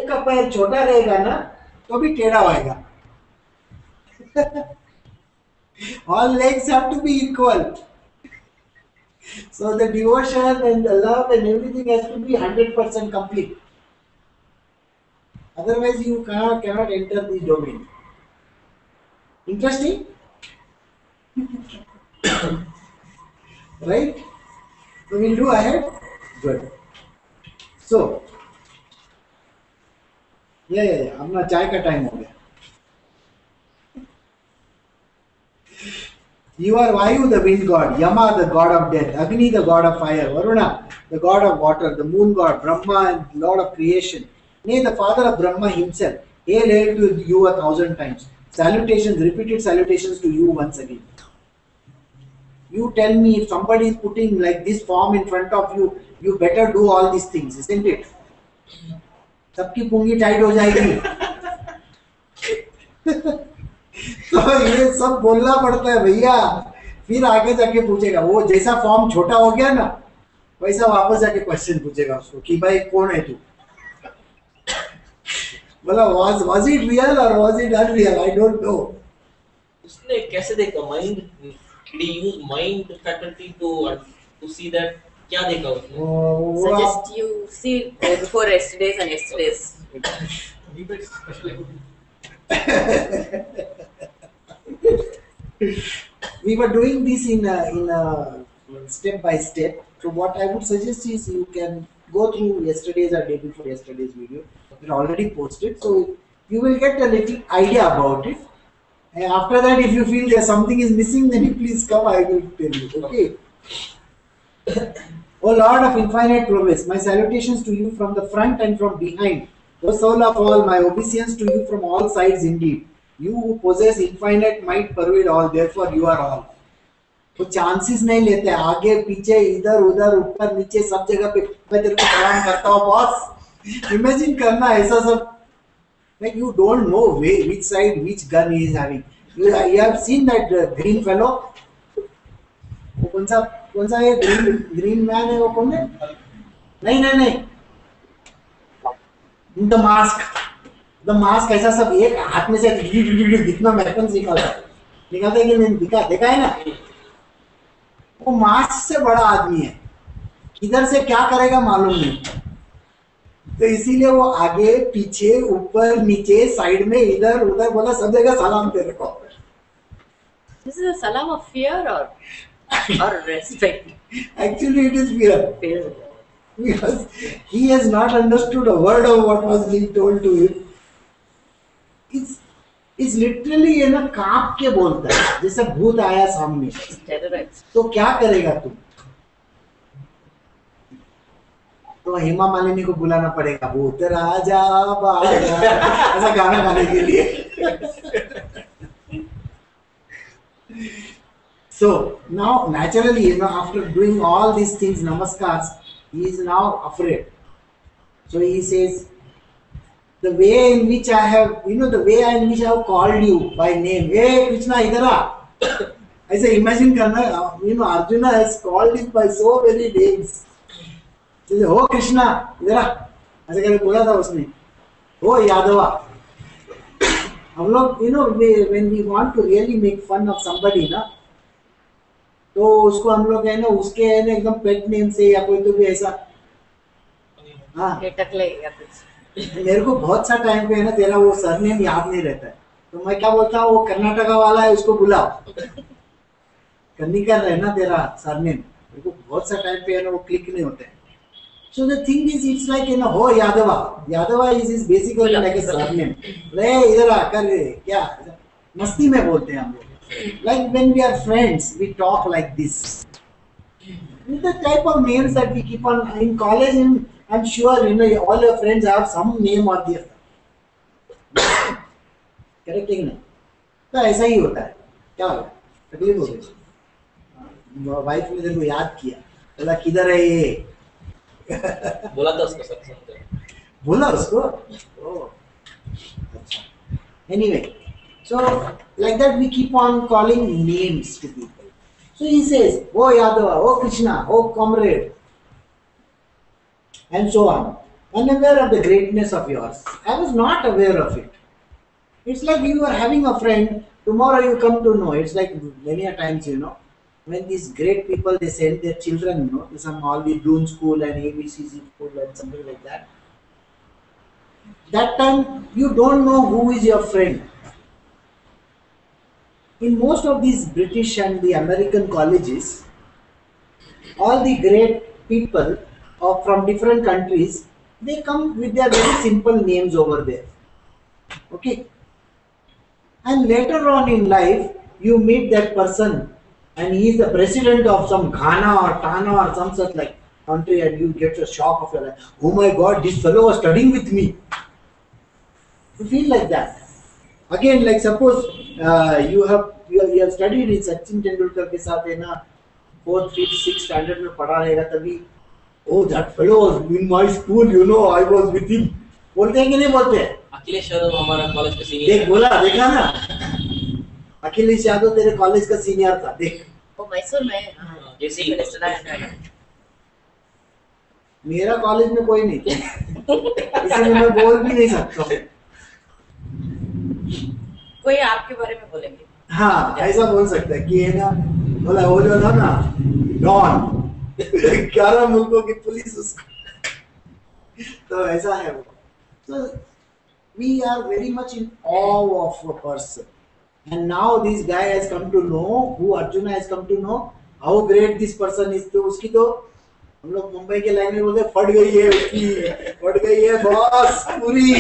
का पैर छोटा रहेगा ना तो भी टेढ़ा होएगा. All legs have to be equal. So the devotion and the love and everything has to be 100% complete. Otherwise you cannot enter this domain. Interesting? Right? So we'll do ahead. Good. So, yeah. अपना चाय का time हो गया. You are Vayu, the wind god, Yama, the god of death, Agni, the god of fire, Varuna, the god of water, the moon god, Brahma, and lord of creation. Nay, the father of Brahma himself. Hail to you 1,000 times. Salutations, repeated salutations to you once again. You tell me if somebody is putting like this form in front of you, you better do all these things, isn't it? सबकी पुंगी tight हो जाएगी. तो ये सब बोलना पड़ता है भैया. फिर आगे जाके पूछेगा वो जैसा फॉर्म छोटा हो गया ना वैसा वापस जाके क्वेश्चन पूछेगा उसको कि भाई कौन है तू. बोला was it real or was it unreal? I don't know. उसने कैसे देखा mind? Did he use mind faculty to see that? क्या देखा उसने? Suggest you see before yesterday's and yesterday's. We were doing this in a step by step. So what I would suggest is you can go through yesterday's or day before yesterday's video. It's already posted, so you will get a little idea about it. And after that, if you feel that something is missing, then you please come. I will tell you. Okay. O Lord of infinite progress, my salutations to you from the front and from behind. O soul of all, my obeisance to you from all sides indeed. You who possess infinite might pervade all, therefore you are all. तो chances नहीं लेते आगे पीछे इधर उधर ऊपर नीचे सब जगह पे मैं तेरे को प्रणाम करता हूँ बॉस. इमेजिन करना ऐसा सब. Like you don't know which side which gun he is having. You have seen that green fellow. वो कौन सा ये green man है वो कौन है? नहीं. The mask ऐसा सब एक हाथ में से कितना weapons निकालता है कि नहीं देखा है ना. वो मास्क से बड़ा आदमी है. किधर से क्या करेगा मालूम नहीं. तो इसीलिए वो आगे पीछे ऊपर नीचे साइड में इधर उधर बोला सब जगह सलाम तेरे को. This is a salam of fear or respect? Actually it is fear. Because he has not understood a word of what was being told to him. It's literally ये ना कांप के बोलता है जैसे भूत आया सामने. तो क्या करेगा तू? तो हेमा मालिनी को बुलाना पड़ेगा भूत राजा बाजा ऐसा गाना गाने के लिए. So now naturally after doing all these things namaskars he is now afraid. So he says the way in which I have called you by name. Hey Krishna idhar aa. I say imagine karna Arjuna has called him by so many names. हो कृष्णा इधर आ ऐसे करके बोला था उसने. हो यादवा. हम लोग when we want to really make fun of somebody ना तो उसको हम लोग है ना उसके है ना एकदम पेट नेम से या कोई तो भी ऐसा. हाँ मेरे को बहुत सा टाइम पे है ना तेरा वो सरनेम याद नहीं रहता है तो मैं क्या बोलता हूँ वो कर्नाटका वाला है उसको बुलाओ. कन्निकर है ना तेरा सरनेम. मेरे को बहुत सा टाइम पे है ना वो क्लिक नहीं होता है. So the thing is, it's like हो यादवा. यादवा is basically like a surname. ले इधर आ कर क्या मस्ती में बोलते हैं हम लोग. Like when we are friends, we talk like this. The type of names that we keep on in college, and I'm sure all your friends have some name or the other. Correct है ना? तो ऐसा ही होता है. क्या होगा? तकलीफ हो गई. वाइफ ने तेरे को याद किया. बोला किधर है ये? बोला था उसको सत्संग. बोला उसको. Anyway, so like that we keep on calling names to people. So he says, oh Yadava, oh Krishna, oh comrade. and so on. Unaware of the greatness of yours. I was not aware of it. It's like you are having a friend, tomorrow you come to know. It's like many a times, when these great people, they send their children, to some all the Bloom school and ABCC school and something like that. That time you don't know who is your friend. In most of these British and the American colleges, all the great people from different countries, they come with their very simple names over there. Okay. And later on in life, you meet that person and he is the president of some Ghana or Tana or some such like country, and you get a shock of your life. Oh my God, this fellow was studying with me. You feel like that. Again, like suppose you have studied in Sachin Tendulkar ke saath hai na 4th, 5th, 6th standard में पढ़ा रहेगा तभी, oh that fellow was in my school, I was with him. बोलते हैं कि नहीं बोलते हैं? अखिलेश यादव हमारा कॉलेज का सीनियर देख बोला, देखा ना, अखिलेश यादव तेरे कॉलेज का सीनियर था, देख। वो मैसूर में जैसे ही मेरा कॉलेज में कोई नहीं था, इसलिए मैं बोल भी नहीं सकता। कोई आपके बारे में बोलेंगे। हाँ, ऐसा बोल सकता है कि है ना, बोला वो जो था ना, डॉन, 11 मुल्कों की पुलिस उसको, तो ऐसा है वो। So we are very much in awe of a person, and now this guy has come to know, who Arjuna has come to know, how great this person is. तो उसकी तो हम लोग मुंबई के लाइन में बोलते फट गई है उसकी, फट गई है बॉस पूरी,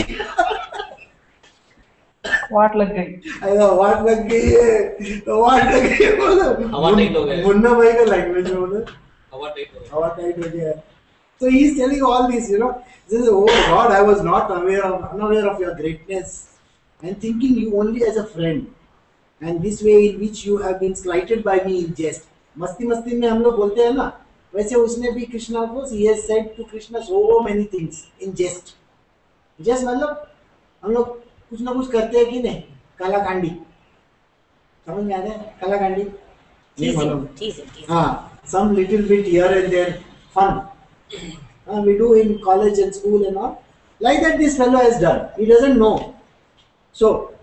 वाट लग गई, ऐसा वाट लग गई है, तो वाट लग गई है बोलो, हवा टाइट हो गया, मुन्ना भाई का लैंग्वेज में बोलो, हवा टाइट हो गया, हवा टाइट हो गया। So he is telling all this, This is, oh God, I was not unaware of your greatness, and thinking you only as a friend, and this way in which you have been slighted by me in jest. मस्ती मस्ती में हम लोग बोलते हैं ना, वैसे उसने भी कृष्णा को, he has said to Krishna so many things in jest. Just मतलब हम लोग कुछ ना कुछ करते हैं कि नहीं, कालाकांडी, समझ में आता है कालाकांडी? नहीं मालूम? हाँ, some little bit here and there fun. We do in college and school and all. Like that this fellow has done. He doesn't know. So,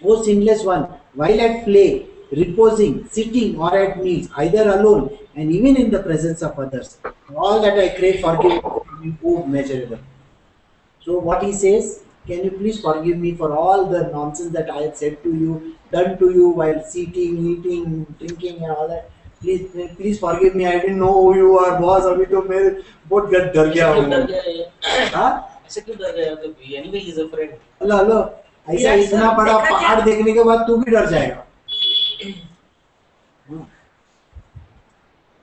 O sinless one, while at play, reposing, sitting or at meals, either alone and even in the presence of others, all that I crave forgive me, O measurable. So what he says, can you please forgive me for all the nonsense that I have said to you, done to you while sitting, eating, drinking and all that. Please forgive me. I didn't know who you are, boss. अभी तो मैं बहुत डर गया हूँ। हाँ? ऐसे क्यों डर गया? तो anyway he is a friend. Hello, ऐसा इतना बड़ा पहाड़ देखने के बाद तू भी डर जाएगा।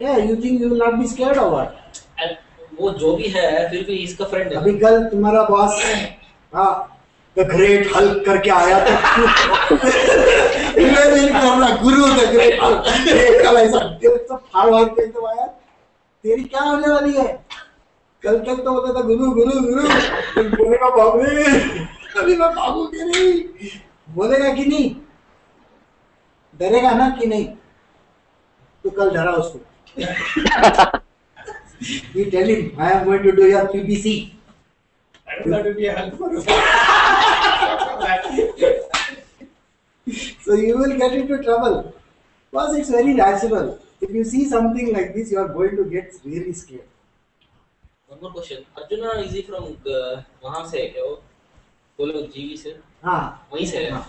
Yeah, you think you will not be scared or what? वो जो भी है, फिर भी इसका friend है। अभी कल तुम्हारा बॉस, हाँ, the great Hulk करके आया था। गुरु the great Hulk, कल ऐसा सब फाड़ के तो आया, तेरी क्या होने वाली है? कल तक तो होता था गुरु गुरु गुरु, बोलेगा बाप रे, अभी मैं भागूंगी नहीं, बोलेगा कि नहीं? डरेगा ना कि नहीं? तो कल डरा उसको। You tell him, I am going to do your PPC. I don't have to be a helper. So you will get into trouble. Because it's very natural. If you see something like this, you are going to get really scared. One more question. Arjuna is he from वहाँ से है क्या वो? बोलो जीवी से? हाँ. वहीं से है. हाँ.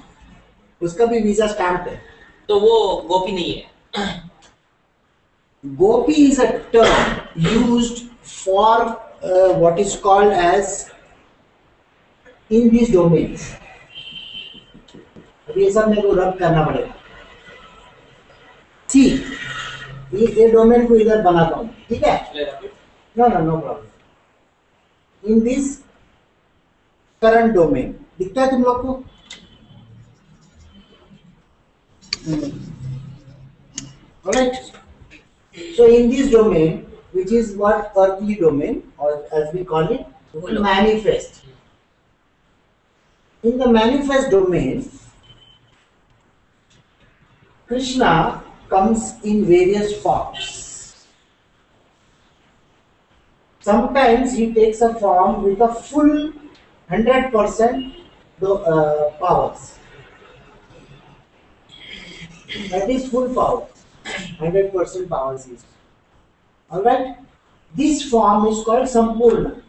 उसका भी वीजा स्टैम्प है. तो वो गोपी नहीं है. Gopi is a term used for what is called as in these domains. अब ये सब मेरे को रब करना पड़ेगा. See, ये डोमेन को इधर बनाता हूँ, ठीक है? No problem. In this current domain, दिखता है तुम लोग को? Alright. So in this domain, which is what earthly domain, or as we call it, manifest. In the manifest domain, Krishna comes in various forms. Sometimes he takes a form with a full 100% powers. That is full power. 100% powers is. Alright? This form is called Sampurna.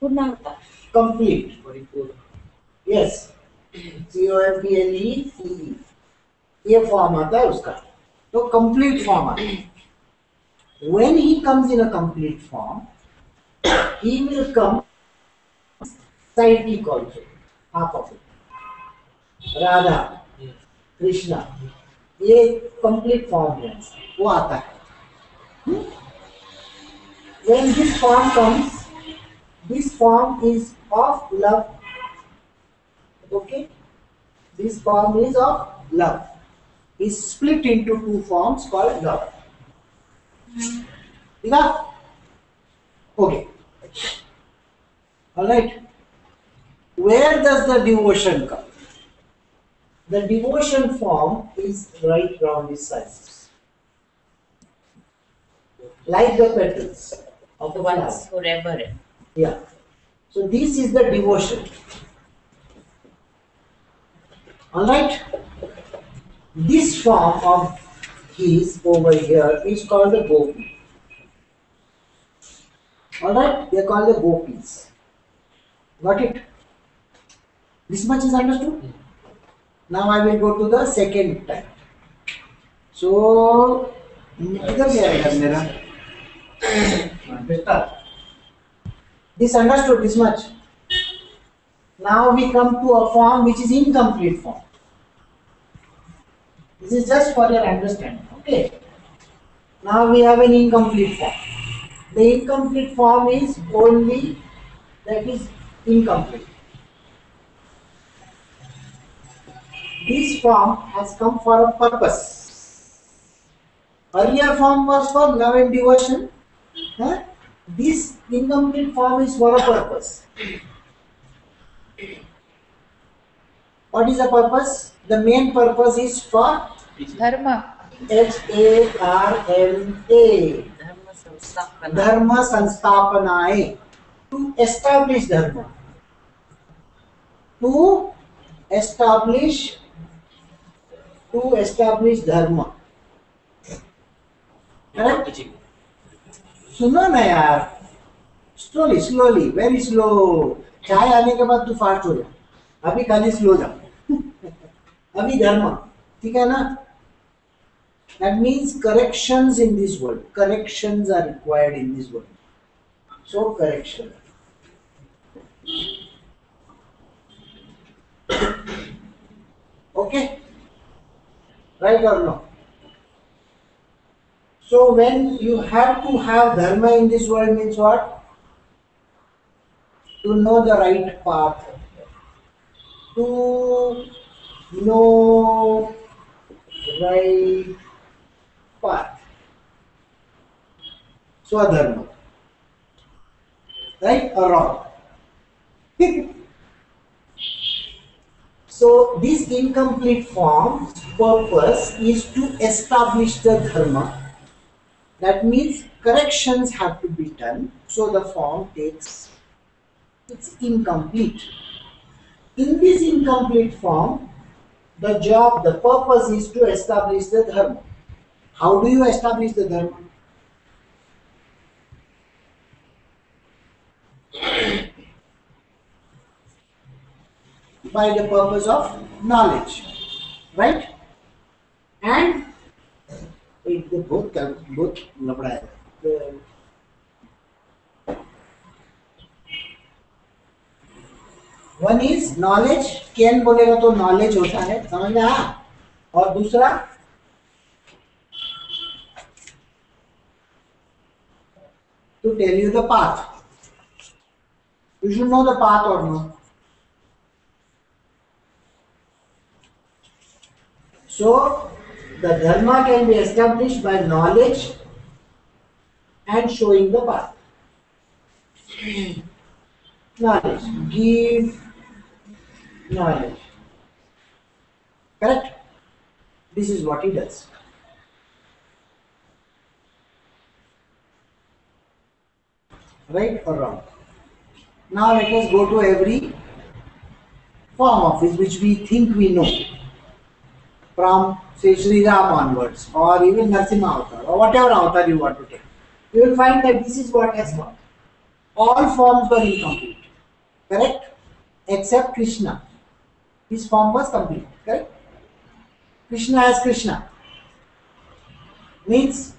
Purnamata. Complete. Paripurna. Yes. COMPLETE. ये form आता है उसका, तो complete form आता है. When he comes in a complete form, he will come cyclic also, half of it. Radha, Krishna, ये complete form है, वो आता है. When this form comes, this form is of love. Okay? This form is of love. Is split into two forms called love. Enough? Okay. Alright. Where does the devotion come? The devotion form is right round his sides. Like the petals of The the ones flower. who rever it. Yeah. So this is the devotion. Alright? This form of his over here is called the gopi. Alright? They are called the gopis. Got it? This much is understood? Now I will go to the second type. So, किधर गया है मेरा? बेटा. This understood this much. Now we come to a form which is incomplete form. This is just for your understanding. Okay. Now we have an incomplete form. The incomplete form is only that is incomplete. This form has come for a purpose. Earlier form was for love and devotion. Huh? This incomplete form is for a purpose. What is the purpose? The main purpose is for Dharma. Dharma. Dharma samstapana. Dharma sanstapanaye. To establish dharma. To establish dharma. Correct? सुनो ना यार. Slowly, very slow. चाय आने के बाद तू fast हो जा. अभी खाली स्लो जा. अभी धर्म. ठीक है ना? That means corrections in this world. Corrections are required in this world. So correction. Okay? Right or no? So when you have to have dharma in this world means what? To know the right path. To know right path. Swadharma. Right or wrong? So this incomplete form's purpose is to establish the dharma. That means corrections have to be done, so the form takes, it's incomplete. In this incomplete form, the job, the purpose is to establish the dharma. How do you establish the dharma? By the purpose of knowledge, right? And both लफड़ा है. One is knowledge. Can बोलेगा तो knowledge होता है, समझ में आया? और दूसरा to tell you the path. You should know the path or no. So the dharma can be established by knowledge and showing the path. Knowledge. Give knowledge. Correct? This is what he does. Right or wrong? Now let us go to every form of it which we think we know. From say Sri Ram onwards, or even Narasimha avatar, or whatever avatar you want to take. You will find that this is what has got. All forms were incomplete. Correct? Except Krishna. His form was complete. Correct? Krishna as Krishna. Means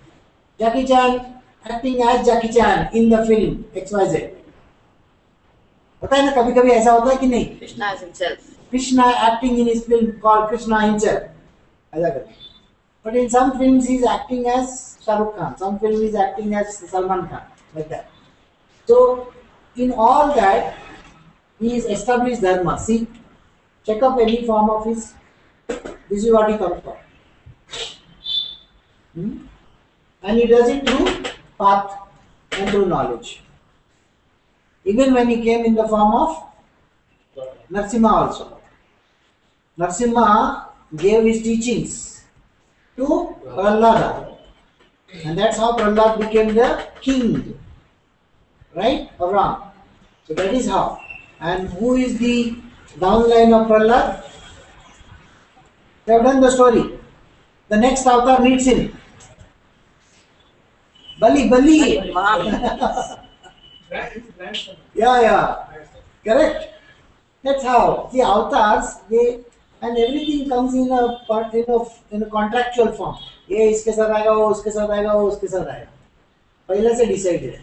Jackie Chan acting as Jackie Chan in the film XYZ. होता है ना कभी कभी ऐसा होता है कि नहीं? Krishna as himself. Krishna acting in his film called Krishna himself. ऐसा करते हैं. But in some films he is acting as Shah Rukh Khan. Some film he is acting as Salman Khan. Like that. So in all that he is established dharma. See, check up any form of his. This is what he comes from. And he does it through path and through knowledge. Even when he came in the form of Narasimha also. Narasimha gave his teachings to Prahlada. And that's how Prahlad became the king. Right or wrong? So that is how. And who is the downline of Prahlad? They have done the story. The next avatar meets him. Bali. Grandson. Yeah. Correct. That's how. The avatars, they and everything comes in a contractual form. ये इसके साथ आएगा, वो उसके साथ आएगा, वो उसके साथ आएगा. पहले से decided है.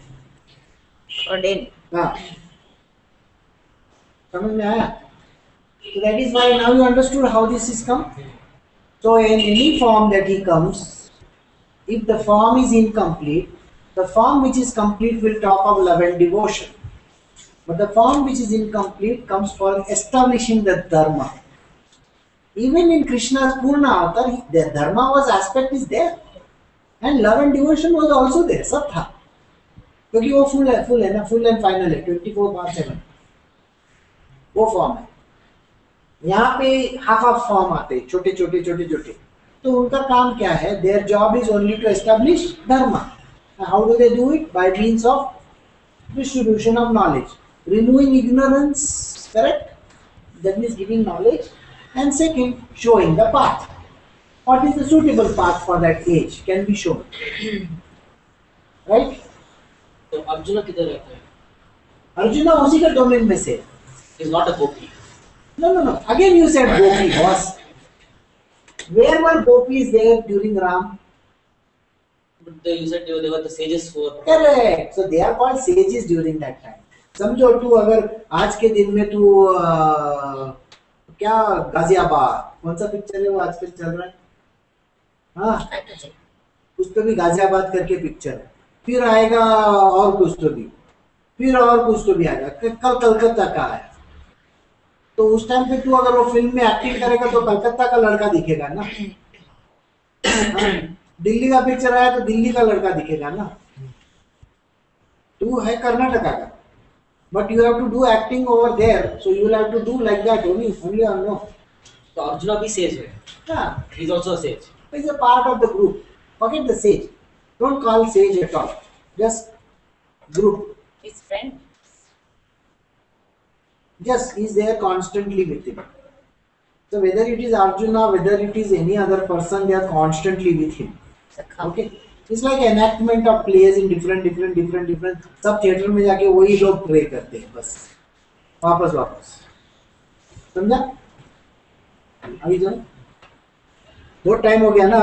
Ordained. हाँ. समझ में आया? So that is why now you understood how this is come. So in any form that he comes, if the form is incomplete, the form which is complete will talk of love and devotion. But the form which is incomplete comes for establishing the dharma. Even in Krishna's Purna avatar, the dharma was aspect is there. And love and devotion was also there, सब था. क्योंकि वो full है ना, full and final है, 24/7. वो form है. यहाँ पे half form आते, छोटे. तो उनका काम क्या है? Their job is only to establish dharma. And how do they do it? By means of distribution of knowledge. Renewing ignorance, correct? That means giving knowledge. And second, showing the path. What is the suitable path for that age can be shown. Right? तो अर्जुन किधर रहता है? Arjuna उसी का domain में से. He's not a gopi. No. Again you said gopi, boss. Where were gopis there during Ram? But you said they were the sages for. Correct. So they are called sages during that time. समझो तू अगर आज के दिन में तू क्या गाजियाबाद कौन सा पिक्चर है वो आजकल चल रहा है? हाँ, कुछ तो भी गाजियाबाद करके पिक्चर है. फिर आएगा और कुछ तो भी, फिर और कुछ तो भी आएगा. कल कलकत्ता का आया. तो उस टाइम पे तू अगर वो फिल्म में एक्टिंग करेगा तो कलकत्ता का लड़का दिखेगा ना. दिल्ली का पिक्चर आया तो दिल्ली का लड़का दिखेगा ना. तू है कर्नाटका का, but you have to do acting over there, so you will have to do like that only or no. So Arjuna भी sage है. Yeah, He's also a sage. he's a part of the group. Forget the sage. Don't call sage at all. Just group. His friend. Just he's there constantly with him. So whether it is Arjuna, whether it is any other person, they are constantly with him. Okay. It's like enactment of plays in different. सब theatre में जाके वही लोग play करते हैं बस. वापस. समझा? अभी जो बहुत टाइम हो गया ना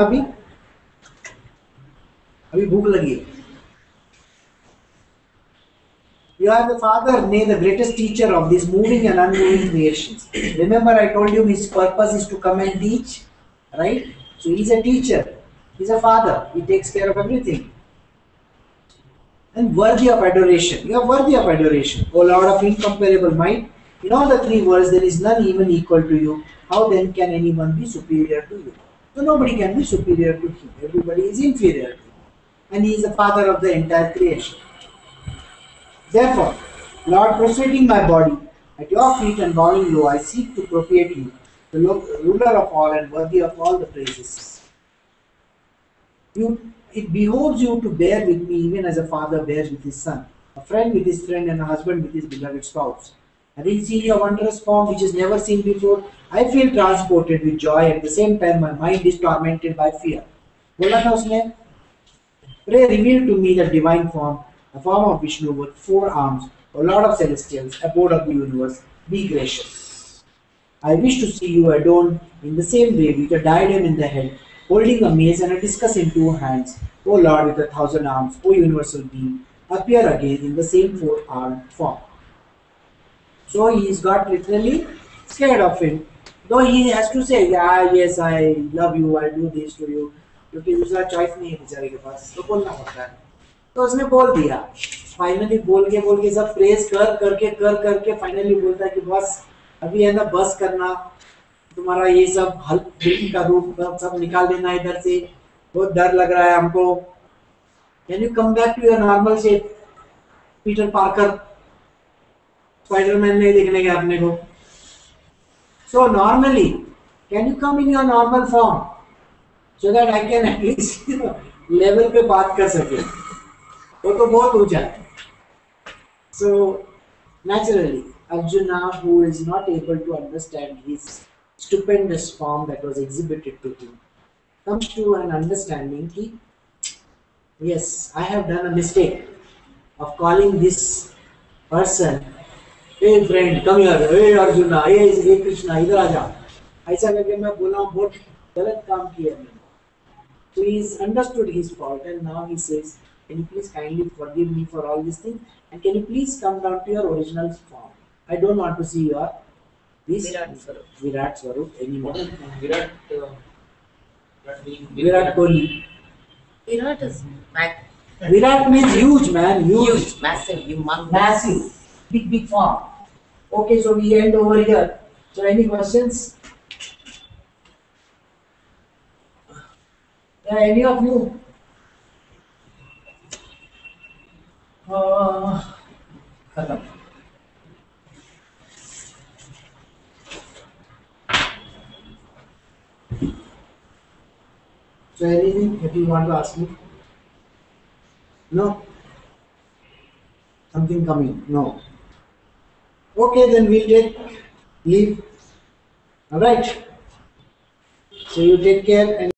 अभी भूख लगी है. You are the father, nay the greatest teacher of these moving and unmoving creations. Remember I told you his purpose is to come and teach, right? So he is a teacher. He's a father. He takes care of everything. And worthy of adoration. You are worthy of adoration. O Lord of incomparable might, in all the three worlds there is none even equal to you. How then can anyone be superior to you? So nobody can be superior to him. Everybody is inferior to him. And he is the father of the entire creation. Therefore, Lord, prostrating my body at your feet and bowing low, I seek to propitiate you, the ruler of all and worthy of all the praises. It behoves you to bear with me even as a father bears with his son. a friend with his friend and a husband with his beloved spouse. Having seen your wondrous form which is never seen before, I feel transported with joy. At the same time, my mind is tormented by fear. बोला था उसने, pray reveal to me the divine form, the form of Vishnu with 4 arms, O Lord of celestials, abode of the universe, be gracious. I wish to see you adorned in the same way with a diadem in the head, holding a mace and a discus in 2 hands, O Lord with 1,000 arms, O universal being, appear again in the same 4-armed form. So he's got literally scared of him. Though he has to say, yeah, yes, I love you, I do this to you. क्योंकि दूसरा choice नहीं है बेचारे के पास, तो बोलना पड़ता है. तो उसने बोल दिया. फाइनली बोल के सब प्रेस करके फाइनली बोलता है कि बस अभी है ना, बस करना, तुम्हारा ये सब हल्क का रूप सब निकाल देना इधर से, बहुत डर लग रहा है हमको. Can you come back to your normal shape? Peter Parker, Spiderman नहीं देखने गया अपने को. So normally can you come in your normal form so that I can at least level पे बात कर सके. वो तो बहुत ऊंचा है. So naturally Arjuna, who is not able to understand his stupendous form that was exhibited to him, comes to an understanding that yes, I have done a mistake of calling this person, hey friend, come here, hey Arjuna, hey Krishna, इधर आ जा. ऐसा करके मैं बोला हूँ, बहुत गलत काम किया मैंने. So he's understood his fault and now he says, can you please kindly forgive me for all these things and can you please come down to your original form? I don't want to see your this Virat Swarup anymore. What is Virat? Virat Kohli. Virat is Virat means huge, man. huge, massive, humongous. Massive. Big form. Okay, so we end over here. So any questions? Yeah, any of you? खत्म. So anything that you want to ask me? No? Something coming? No. Okay, then we'll take leave. Alright. So you take care and